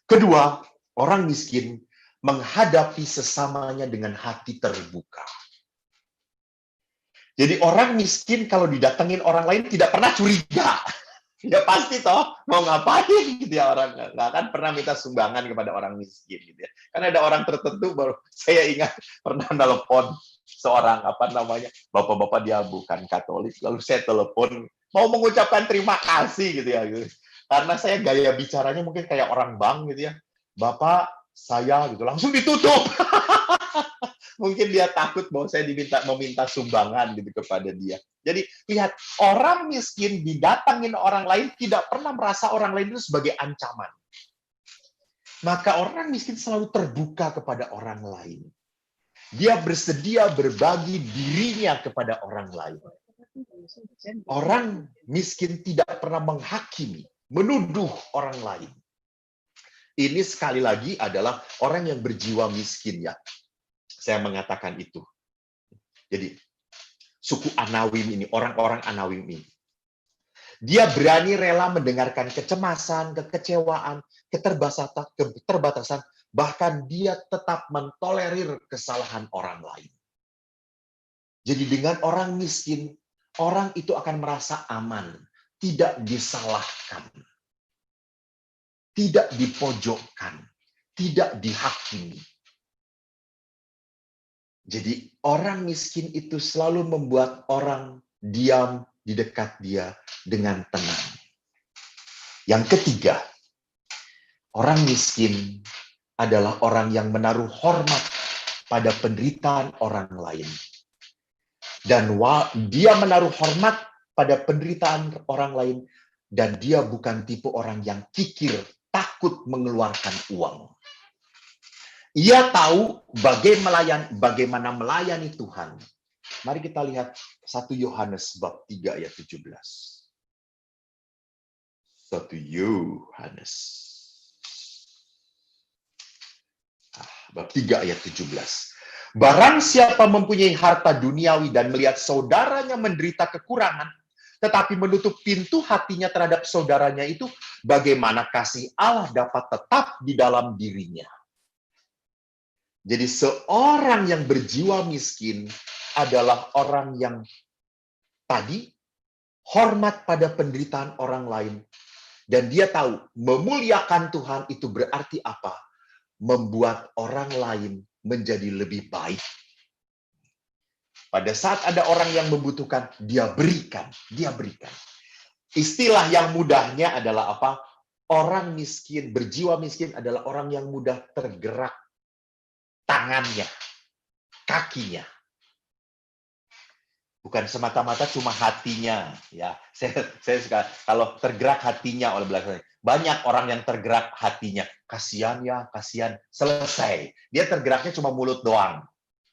Kedua, orang miskin menghadapi sesamanya dengan hati terbuka. Jadi orang miskin kalau didatengin orang lain tidak pernah curiga. Ya pasti toh mau ngapain gitu ya, orang nggak akan pernah minta sumbangan kepada orang miskin gitu ya. Karena ada orang tertentu, baru saya ingat pernah telepon seorang bapak-bapak, dia bukan Katolik, lalu saya telepon mau mengucapkan terima kasih gitu ya gitu. Karena saya gaya bicaranya mungkin kayak orang bank gitu ya. Bapak, saya gitu langsung ditutup. Mungkin dia takut bahwa saya meminta sumbangan gitu kepada dia. Jadi lihat, orang miskin didatangin orang lain tidak pernah merasa orang lain itu sebagai ancaman. Maka orang miskin selalu terbuka kepada orang lain. Dia bersedia berbagi dirinya kepada orang lain. Orang miskin tidak pernah menghakimi, menuduh orang lain. Ini sekali lagi adalah orang yang berjiwa miskin ya. Saya mengatakan itu. Jadi, suku Anawim ini, orang-orang Anawim ini. Dia berani rela mendengarkan kecemasan, kekecewaan, keterbatasan, bahkan dia tetap mentolerir kesalahan orang lain. Jadi dengan orang miskin, orang itu akan merasa aman, tidak disalahkan. tidak dipojokkan, tidak dihakimi. Jadi orang miskin itu selalu membuat orang diam di dekat dia dengan tenang. Yang ketiga, orang miskin adalah orang yang menaruh hormat pada penderitaan orang lain. Dan dia menaruh hormat pada penderitaan orang lain, dan dia bukan tipe orang yang kikir, takut mengeluarkan uang. Ia tahu bagaimana melayani Tuhan. Mari kita lihat 1 Yohanes bab 3 ayat 17. 1 Yohanes bab 3 ayat 17. Barang siapa mempunyai harta duniawi dan melihat saudaranya menderita kekurangan, tetapi menutup pintu hatinya terhadap saudaranya itu, bagaimana kasih Allah dapat tetap di dalam dirinya? Jadi seorang yang berjiwa miskin adalah orang yang tadi hormat pada penderitaan orang lain. Dan dia tahu memuliakan Tuhan itu berarti apa? Membuat orang lain menjadi lebih baik. Pada saat ada orang yang membutuhkan, dia berikan. Istilah yang mudahnya adalah apa? Orang miskin, berjiwa miskin adalah orang yang mudah tergerak tangannya, kakinya. Bukan semata-mata cuma hatinya, ya. Saya suka kalau tergerak hatinya oleh belakang. Banyak orang yang tergerak hatinya, kasihan ya, kasihan, selesai. Dia tergeraknya cuma mulut doang,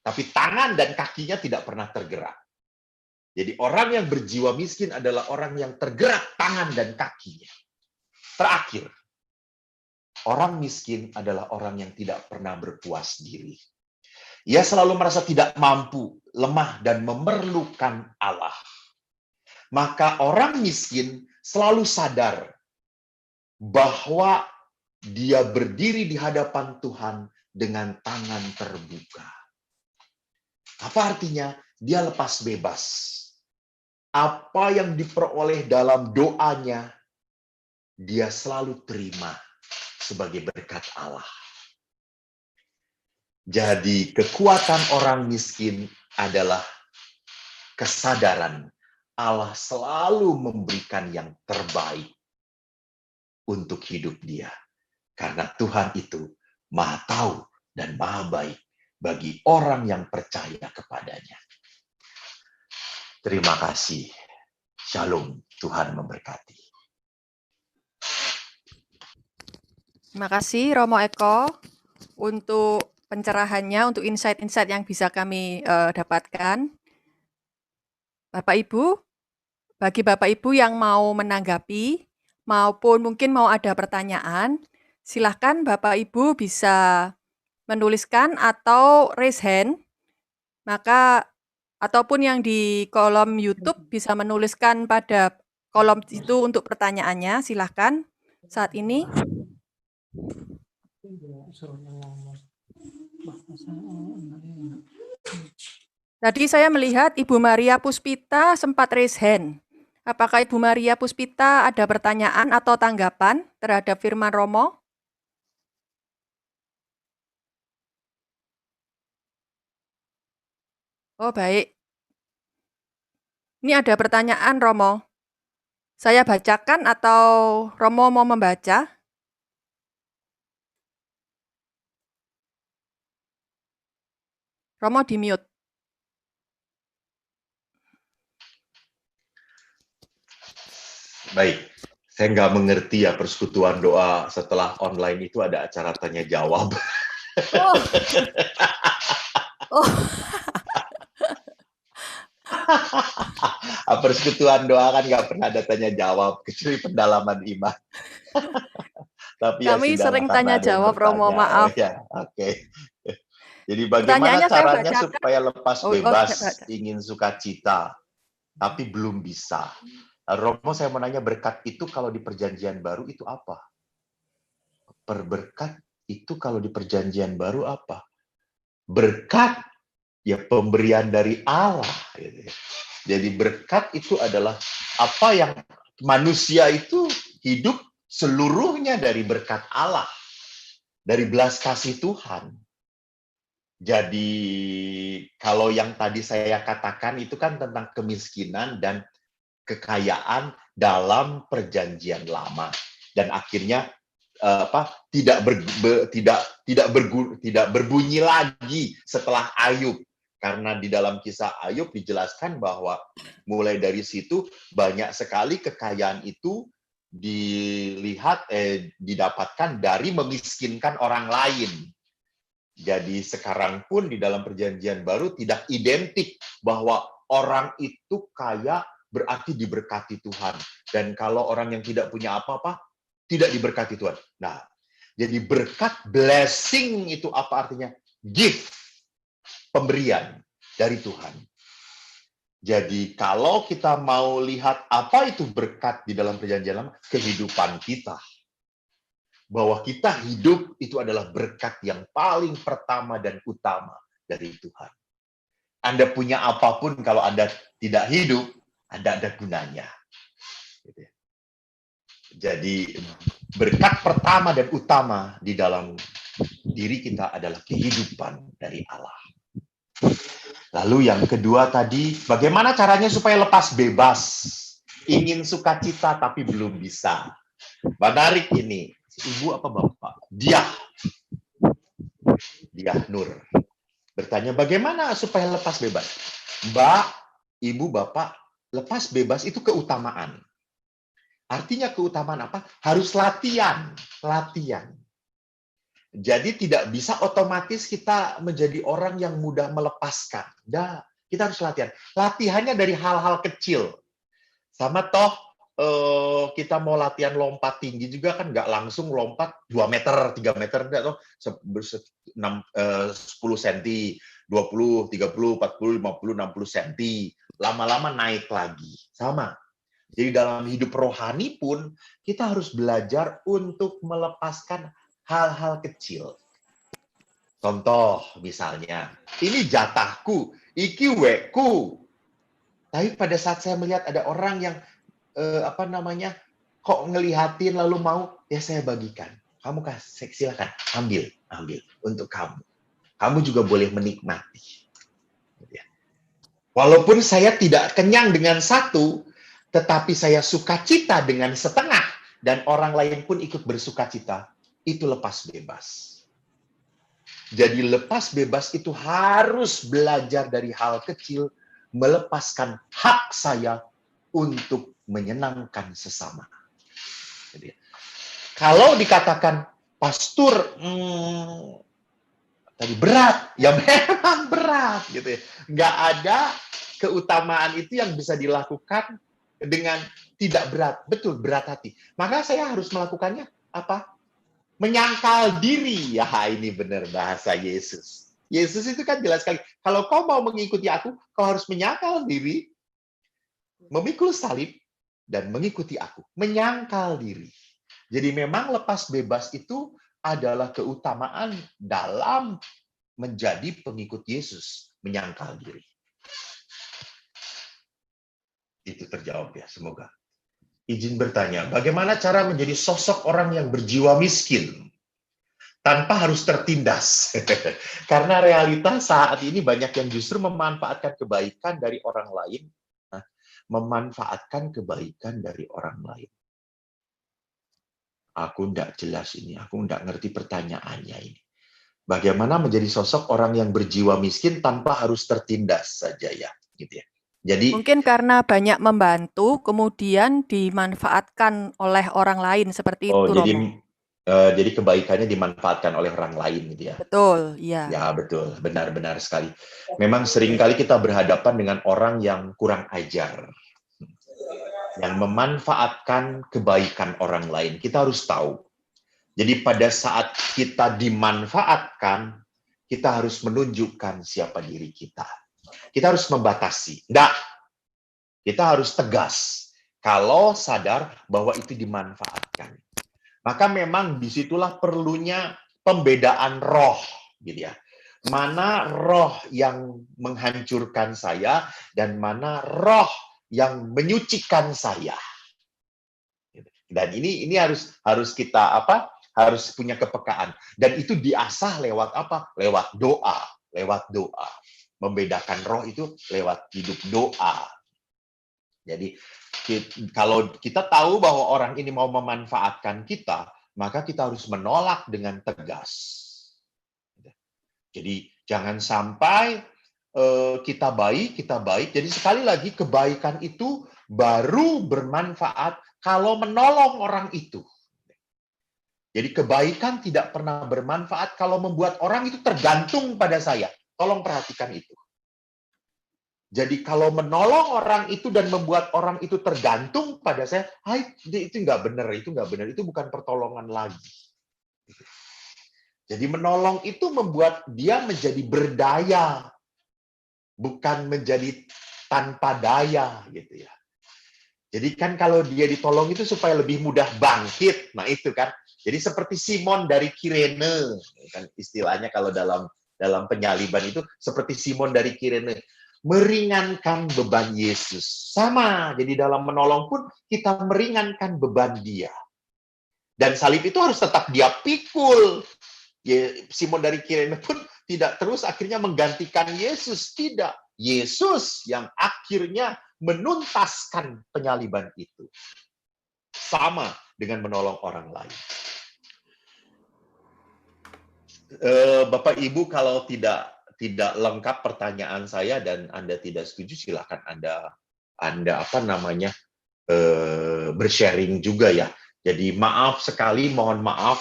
tapi tangan dan kakinya tidak pernah tergerak. Jadi orang yang berjiwa miskin adalah orang yang tergerak tangan dan kakinya. Terakhir, orang miskin adalah orang yang tidak pernah berpuas diri. Ia selalu merasa tidak mampu, lemah, dan memerlukan Allah. Maka orang miskin selalu sadar bahwa dia berdiri di hadapan Tuhan dengan tangan terbuka. Apa artinya? Dia lepas bebas. Apa yang diperoleh dalam doanya, dia selalu terima sebagai berkat Allah. Jadi kekuatan orang miskin adalah kesadaran Allah selalu memberikan yang terbaik untuk hidup dia. Karena Tuhan itu Maha Tahu dan Maha Baik bagi orang yang percaya kepadanya. Terima kasih. Shalom. Tuhan memberkati. Terima kasih Romo Eko untuk pencerahannya, untuk insight-insight yang bisa kami dapatkan. Bapak Ibu, bagi Bapak Ibu yang mau menanggapi maupun mungkin mau ada pertanyaan, silahkan Bapak Ibu bisa menuliskan atau raise hand. Maka ataupun yang di kolom YouTube bisa menuliskan pada kolom itu untuk pertanyaannya, silahkan saat ini. Tadi saya melihat Ibu Maria Puspita sempat raise hand. Apakah Ibu Maria Puspita ada pertanyaan atau tanggapan terhadap firman Romo? Oh, baik. Ini ada pertanyaan Romo. Saya bacakan atau Romo mau membaca? Romo di mute. Baik, saya nggak mengerti ya persekutuan doa setelah online itu ada acara tanya jawab. Oh. Oh. Persekutuan doa kan nggak pernah ada tanya jawab kecuali pendalaman iman. Tapi kami ya sering tanya jawab Romo, maaf. Ya, oke. Jadi bagaimana caranya supaya lepas bebas ingin sukacita, tapi belum bisa. Romo, saya mau nanya, berkat itu kalau di perjanjian baru itu apa? Berkat itu kalau di perjanjian baru apa? Berkat ya pemberian dari Allah. Jadi berkat itu adalah apa yang manusia itu hidup seluruhnya dari berkat Allah, dari belas kasih Tuhan. Jadi kalau yang tadi saya katakan itu kan tentang kemiskinan dan kekayaan dalam perjanjian lama, dan akhirnya tidak berbunyi lagi setelah Ayub, karena di dalam kisah Ayub dijelaskan bahwa mulai dari situ banyak sekali kekayaan itu didapatkan dari memiskinkan orang lain. Jadi sekarang pun di dalam perjanjian baru tidak identik bahwa orang itu kaya berarti diberkati Tuhan. Dan kalau orang yang tidak punya apa-apa, tidak diberkati Tuhan. Nah, jadi berkat, blessing itu apa artinya? Gift, pemberian dari Tuhan. Jadi kalau kita mau lihat apa itu berkat di dalam perjanjian lama, kehidupan kita. Bahwa kita hidup itu adalah berkat yang paling pertama dan utama dari Tuhan. Anda punya apapun, kalau Anda tidak hidup, Anda ada gunanya. Jadi berkat pertama dan utama di dalam diri kita adalah kehidupan dari Allah. Lalu yang kedua tadi, bagaimana caranya supaya lepas bebas? Ingin sukacita tapi belum bisa. Menarik ini. Ibu apa bapak? Dia Nur bertanya, bagaimana supaya lepas bebas? Mbak, ibu, bapak, lepas bebas itu keutamaan. Artinya keutamaan apa? Harus latihan. Jadi tidak bisa otomatis kita menjadi orang yang mudah melepaskan. Kita harus latihan. Latihannya dari hal-hal kecil. Sama toh, kita mau latihan lompat tinggi juga kan nggak langsung lompat 2 meter, 3 meter, enggak toh, 10 cm, 20, 30, 40, 50, 60 cm. Lama-lama naik lagi. Sama. Jadi dalam hidup rohani pun, kita harus belajar untuk melepaskan hal-hal kecil. Contoh misalnya, ini jatahku, iki weku. Tapi pada saat saya melihat ada orang yang kok ngelihatin lalu mau, ya saya bagikan. Kamu silakan ambil untuk kamu. Kamu juga boleh menikmati. Walaupun saya tidak kenyang dengan satu, tetapi saya sukacita dengan setengah, dan orang lain pun ikut bersukacita, itu lepas bebas. Jadi lepas bebas itu harus belajar dari hal kecil, melepaskan hak saya untuk menyenangkan sesama. Jadi, kalau dikatakan pastor tadi berat, ya memang berat gitu ya. Nggak ada keutamaan itu yang bisa dilakukan dengan tidak berat. Betul, berat hati. Maka saya harus melakukannya apa? Menyangkal diri. Ya, ini benar bahasa Yesus. Yesus itu kan jelas sekali. Kalau kau mau mengikuti aku, kau harus menyangkal diri, memikul salib, dan mengikuti aku. Menyangkal diri. Jadi memang lepas bebas itu adalah keutamaan dalam menjadi pengikut Yesus. Menyangkal diri. Itu terjawab ya, semoga. Izin bertanya, bagaimana cara menjadi sosok orang yang berjiwa miskin tanpa harus tertindas? Karena realitas saat ini banyak yang justru memanfaatkan kebaikan dari orang lain. Memanfaatkan kebaikan dari orang lain. Aku enggak jelas ini, aku enggak ngerti pertanyaannya ini. Bagaimana menjadi sosok orang yang berjiwa miskin tanpa harus tertindas saja ya, gitu ya. Jadi mungkin karena banyak membantu, kemudian dimanfaatkan oleh orang lain seperti itu, Romo. Jadi kebaikannya dimanfaatkan oleh orang lain, gitu ya. Betul, iya. Ya betul, benar-benar sekali. Memang seringkali kita berhadapan dengan orang yang kurang ajar, yang memanfaatkan kebaikan orang lain. Kita harus tahu. Jadi pada saat kita dimanfaatkan, kita harus menunjukkan siapa diri kita. Kita harus membatasi. Enggak. Kita harus tegas. Kalau sadar bahwa itu dimanfaatkan. Maka memang disitulah perlunya pembedaan roh. Gitu ya. Mana roh yang menghancurkan saya, dan mana roh yang menyucikan saya. Dan ini harus kita harus punya kepekaan. Dan itu diasah lewat apa? Lewat doa, lewat doa. Membedakan roh itu lewat hidup doa. Jadi kalau kita tahu bahwa orang ini mau memanfaatkan kita, maka kita harus menolak dengan tegas. Jadi jangan sampai kita baik. Jadi sekali lagi kebaikan itu baru bermanfaat kalau menolong orang itu. Jadi kebaikan tidak pernah bermanfaat kalau membuat orang itu tergantung pada saya. Tolong perhatikan itu. Jadi kalau menolong orang itu dan membuat orang itu tergantung pada saya, itu nggak benar, itu bukan pertolongan lagi. Jadi menolong itu membuat dia menjadi berdaya, bukan menjadi tanpa daya, gitu ya. Jadi kan kalau dia ditolong itu supaya lebih mudah bangkit, nah itu kan. Jadi seperti Simon dari Kirene, kan istilahnya kalau dalam penyaliban itu seperti Simon dari Kirene. Meringankan beban Yesus. Sama, jadi dalam menolong pun kita meringankan beban dia. Dan salib itu harus tetap dia pikul. Simon dari Kirene pun tidak terus akhirnya menggantikan Yesus. Tidak. Yesus yang akhirnya menuntaskan penyaliban itu. Sama dengan menolong orang lain. Bapak Ibu, kalau tidak lengkap pertanyaan saya dan Anda tidak setuju, silakan Anda bersharing juga ya. Jadi maaf sekali, mohon maaf.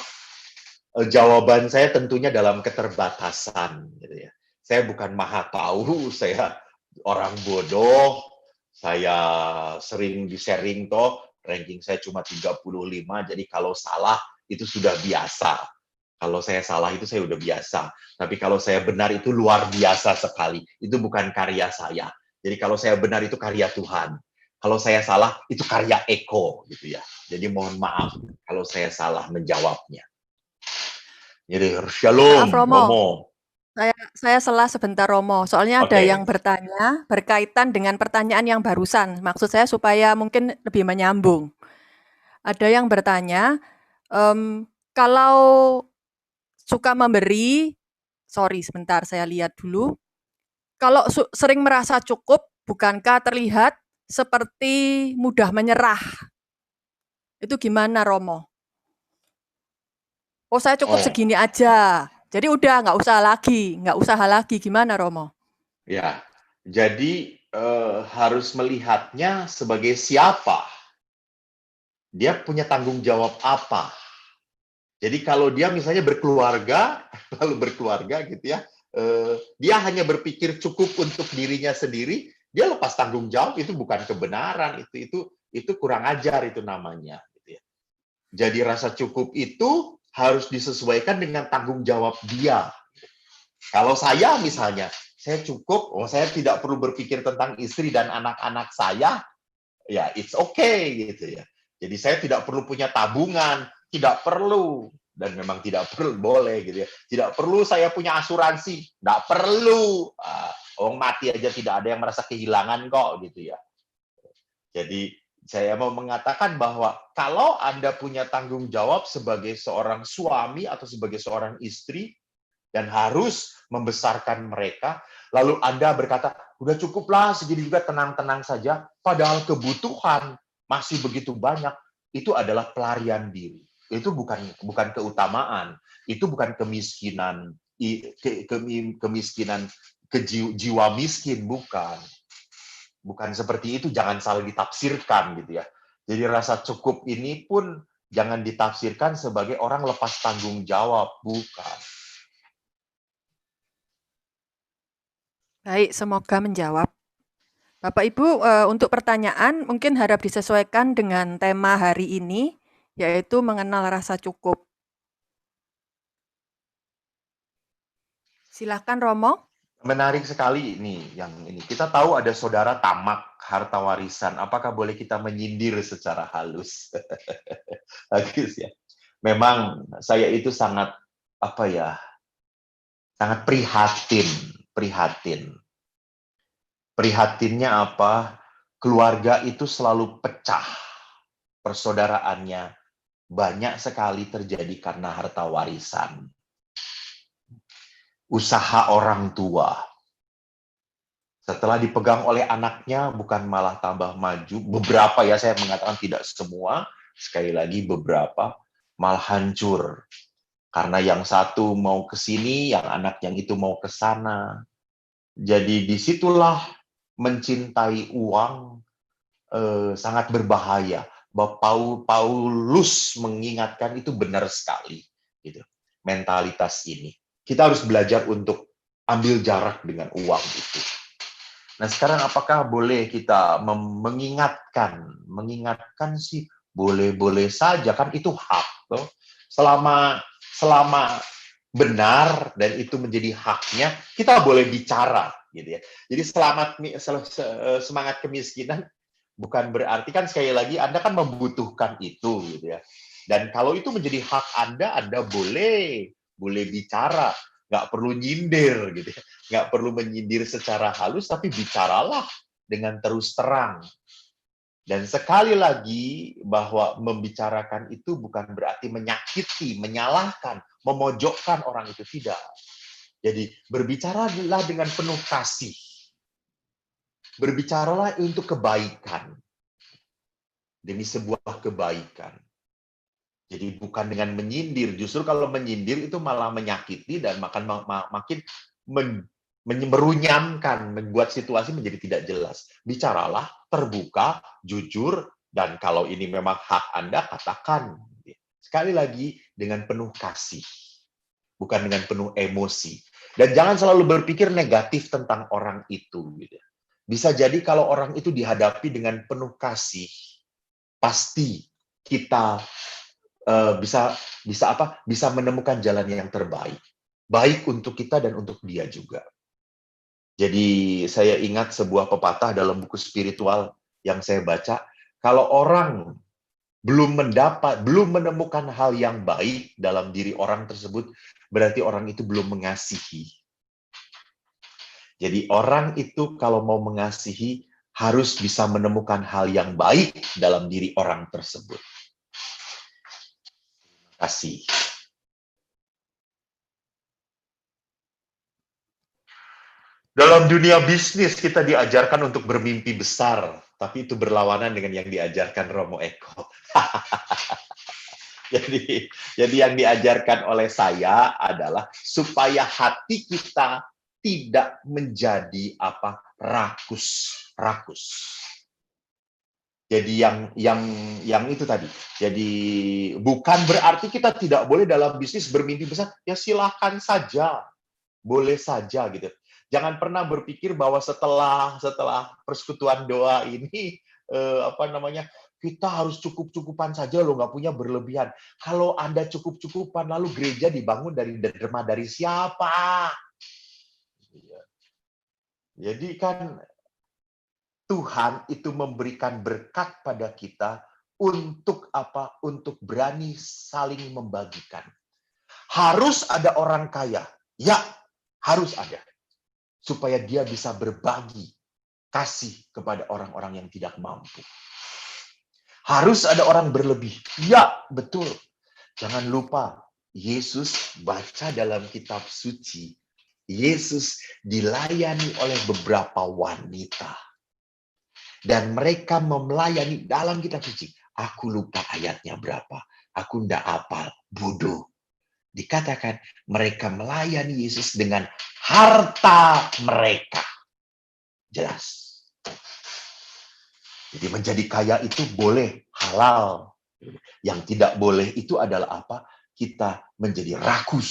Jawaban saya tentunya dalam keterbatasan. Gitu ya. Saya bukan maha tahu, saya orang bodoh. Saya sering di-sharing ranking saya cuma 35, jadi kalau salah itu sudah biasa. Kalau saya salah itu saya udah biasa. Tapi kalau saya benar itu luar biasa sekali. Itu bukan karya saya. Jadi kalau saya benar itu karya Tuhan. Kalau saya salah itu karya Eko gitu ya. Jadi mohon maaf kalau saya salah menjawabnya. Jadi shalom, Maaf Romo. Romo. Saya salah sebentar Romo. Soalnya ada yang bertanya berkaitan dengan pertanyaan yang barusan. Maksud saya supaya mungkin lebih menyambung. Ada yang bertanya, kalau suka memberi, sorry sebentar saya lihat dulu. Kalau sering merasa cukup, bukankah terlihat seperti mudah menyerah? Itu gimana Romo? Oh saya cukup segini aja. Jadi udah nggak usaha lagi. Gimana Romo? Ya, jadi harus melihatnya sebagai siapa. Dia punya tanggung jawab apa. Jadi kalau dia misalnya berkeluarga, gitu ya, dia hanya berpikir cukup untuk dirinya sendiri, dia lepas tanggung jawab, itu bukan kebenaran, itu kurang ajar itu namanya. Gitu ya. Jadi rasa cukup itu harus disesuaikan dengan tanggung jawab dia. Kalau saya misalnya, saya cukup, saya tidak perlu berpikir tentang istri dan anak-anak saya, ya it's okay gitu ya. Jadi saya tidak perlu punya tabungan, tidak perlu, dan memang tidak perlu, boleh gitu ya. Tidak perlu saya punya asuransi, tidak perlu. Orang mati aja tidak ada yang merasa kehilangan kok gitu ya. Jadi saya mau mengatakan bahwa kalau Anda punya tanggung jawab sebagai seorang suami atau sebagai seorang istri dan harus membesarkan mereka, lalu Anda berkata, udah cukuplah segini juga, tenang-tenang saja, padahal kebutuhan masih begitu banyak, itu adalah pelarian diri. Itu bukan keutamaan, itu bukan kemiskinan, jiwa miskin, bukan seperti itu, jangan salah ditafsirkan gitu ya. Jadi rasa cukup ini pun jangan ditafsirkan sebagai orang lepas tanggung jawab, bukan. Baik, semoga menjawab. Bapak Ibu, untuk pertanyaan mungkin harap disesuaikan dengan tema hari ini, yaitu mengenal rasa cukup. Silakan Romo. Menarik sekali yang ini. Kita tahu ada saudara tamak harta warisan. Apakah boleh kita menyindir secara halus? Bagus ya. Memang saya itu sangat sangat prihatin. Prihatinnya apa? Keluarga itu selalu pecah. persaudaraannya banyak sekali terjadi karena harta warisan. Usaha orang tua. Setelah dipegang oleh anaknya, bukan malah tambah maju. Beberapa ya, saya mengatakan tidak semua. Sekali lagi beberapa malah hancur. Karena yang satu mau ke sini, yang anak yang itu mau ke sana. Jadi disitulah mencintai uang sangat berbahaya. Bahwa Paulus mengingatkan itu benar sekali. Gitu. Mentalitas ini. Kita harus belajar untuk ambil jarak dengan uang itu. Nah, sekarang apakah boleh kita mengingatkan? Mengingatkan sih boleh-boleh saja, kan itu hak. Loh. Selama benar dan itu menjadi haknya, kita boleh bicara. Gitu ya. Jadi semangat kemiskinan bukan berarti, kan sekali lagi Anda kan membutuhkan itu. Gitu ya. Dan kalau itu menjadi hak Anda boleh bicara. Nggak perlu nyindir. Gitu ya. Nggak perlu menyindir secara halus, tapi bicaralah dengan terus terang. Dan sekali lagi, bahwa membicarakan itu bukan berarti menyakiti, menyalahkan, memojokkan orang itu, tidak. Jadi berbicaralah dengan penuh kasih. Berbicaralah untuk kebaikan. Demi sebuah kebaikan. Jadi bukan dengan menyindir. Justru kalau menyindir itu malah menyakiti dan makin merunyamkan, membuat situasi menjadi tidak jelas. Bicaralah terbuka, jujur, dan kalau ini memang hak Anda, katakan. Sekali lagi, dengan penuh kasih. Bukan dengan penuh emosi. Dan jangan selalu berpikir negatif tentang orang itu. Bisa jadi kalau orang itu dihadapi dengan penuh kasih, pasti kita bisa menemukan jalan yang terbaik. Baik untuk kita dan untuk dia juga. Jadi saya ingat sebuah pepatah dalam buku spiritual yang saya baca, kalau orang belum menemukan hal yang baik dalam diri orang tersebut, berarti orang itu belum mengasihi. Jadi orang itu kalau mau mengasihi, harus bisa menemukan hal yang baik dalam diri orang tersebut. Terima kasih. Dalam dunia bisnis kita diajarkan untuk bermimpi besar, tapi itu berlawanan dengan yang diajarkan Romo Eko. Jadi yang diajarkan oleh saya adalah supaya hati kita tidak menjadi rakus. Jadi yang itu tadi. Jadi bukan berarti kita tidak boleh dalam bisnis bermimpi besar. Ya silahkan saja, boleh saja gitu. Jangan pernah berpikir bahwa setelah persekutuan doa ini kita harus cukup-cukupan saja loh, nggak punya berlebihan. Kalau Anda cukup-cukupan, lalu gereja dibangun dari derma dari siapa? Jadi kan Tuhan itu memberikan berkat pada kita untuk apa? Untuk berani saling membagikan. Harus ada orang kaya. Ya, harus ada. Supaya dia bisa berbagi kasih kepada orang-orang yang tidak mampu. Harus ada orang berlebih. Ya, betul. Jangan lupa, Yesus baca dalam kitab suci. Yesus dilayani oleh beberapa wanita. Dan mereka melayani dalam kitab suci. Aku lupa ayatnya berapa. Aku tidak hafal. Bodoh. Dikatakan mereka melayani Yesus dengan harta mereka. Jelas. Jadi menjadi kaya itu boleh, halal. Yang tidak boleh itu adalah apa? Kita menjadi rakus.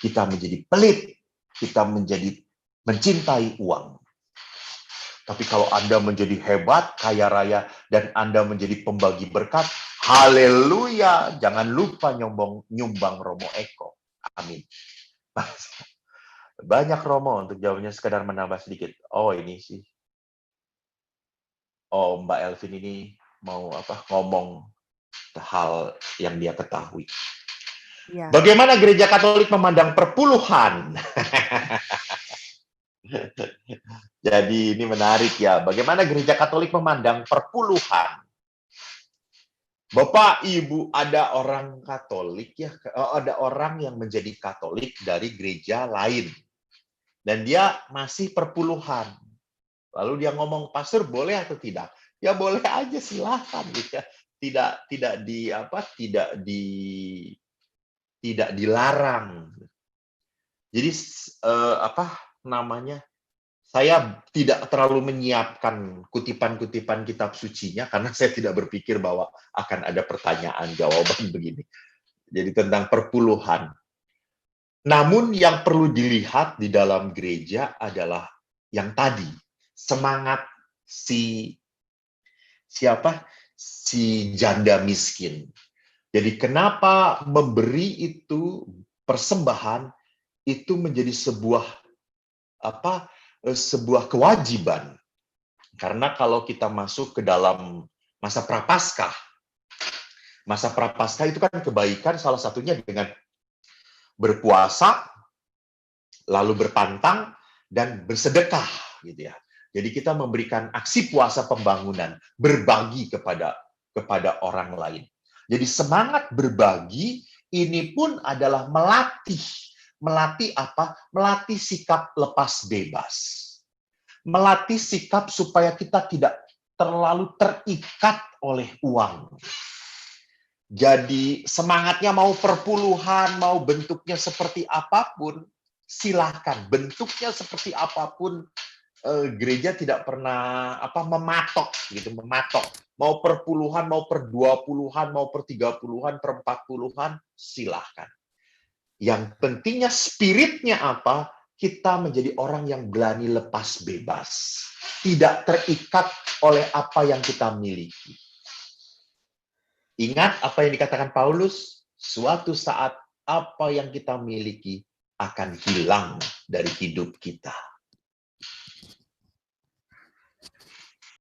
Kita menjadi pelit. Kita mencintai uang. Tapi kalau Anda menjadi hebat, kaya raya, dan Anda menjadi pembagi berkat, haleluya. Jangan lupa nyumbang Romo Eko. Amin. Banyak Romo, untuk jawabnya sekedar menambah sedikit. Oh ini sih. Oh Mbak Elvin ini mau ngomong hal yang dia ketahui. Ya. Bagaimana gereja Katolik memandang perpuluhan? Jadi ini menarik ya. Bagaimana gereja Katolik memandang perpuluhan? Bapak, Ibu, ada orang Katolik ya, ada orang yang menjadi Katolik dari gereja lain. Dan dia masih perpuluhan. Lalu dia ngomong, "Pastor, boleh atau tidak?" Ya boleh aja, silahkan gitu ya. Tidak dilarang. Jadi apa namanya? Saya tidak terlalu menyiapkan kutipan-kutipan kitab sucinya karena saya tidak berpikir bahwa akan ada pertanyaan jawaban begini. Jadi tentang perpuluhan. Namun yang perlu dilihat di dalam gereja adalah yang tadi, semangat si janda miskin. Jadi kenapa memberi itu persembahan itu menjadi sebuah kewajiban. Karena kalau kita masuk ke dalam masa prapaskah itu kan kebaikan salah satunya dengan berpuasa, lalu berpantang, dan bersedekah, gitu ya. Jadi kita memberikan aksi puasa pembangunan, berbagi kepada orang lain. Jadi semangat berbagi ini pun adalah melatih apa? Melatih sikap lepas bebas. Melatih sikap supaya kita tidak terlalu terikat oleh uang. Jadi semangatnya mau perpuluhan, mau bentuknya seperti apapun, silahkan. Bentuknya seperti apapun, gereja tidak pernah mematok. Mau perpuluhan, mau per 20-an, mau per 30-an, per 40-an, silahkan. Yang pentingnya spiritnya apa? Kita menjadi orang yang berani lepas bebas. Tidak terikat oleh apa yang kita miliki. Ingat apa yang dikatakan Paulus, suatu saat apa yang kita miliki akan hilang dari hidup kita.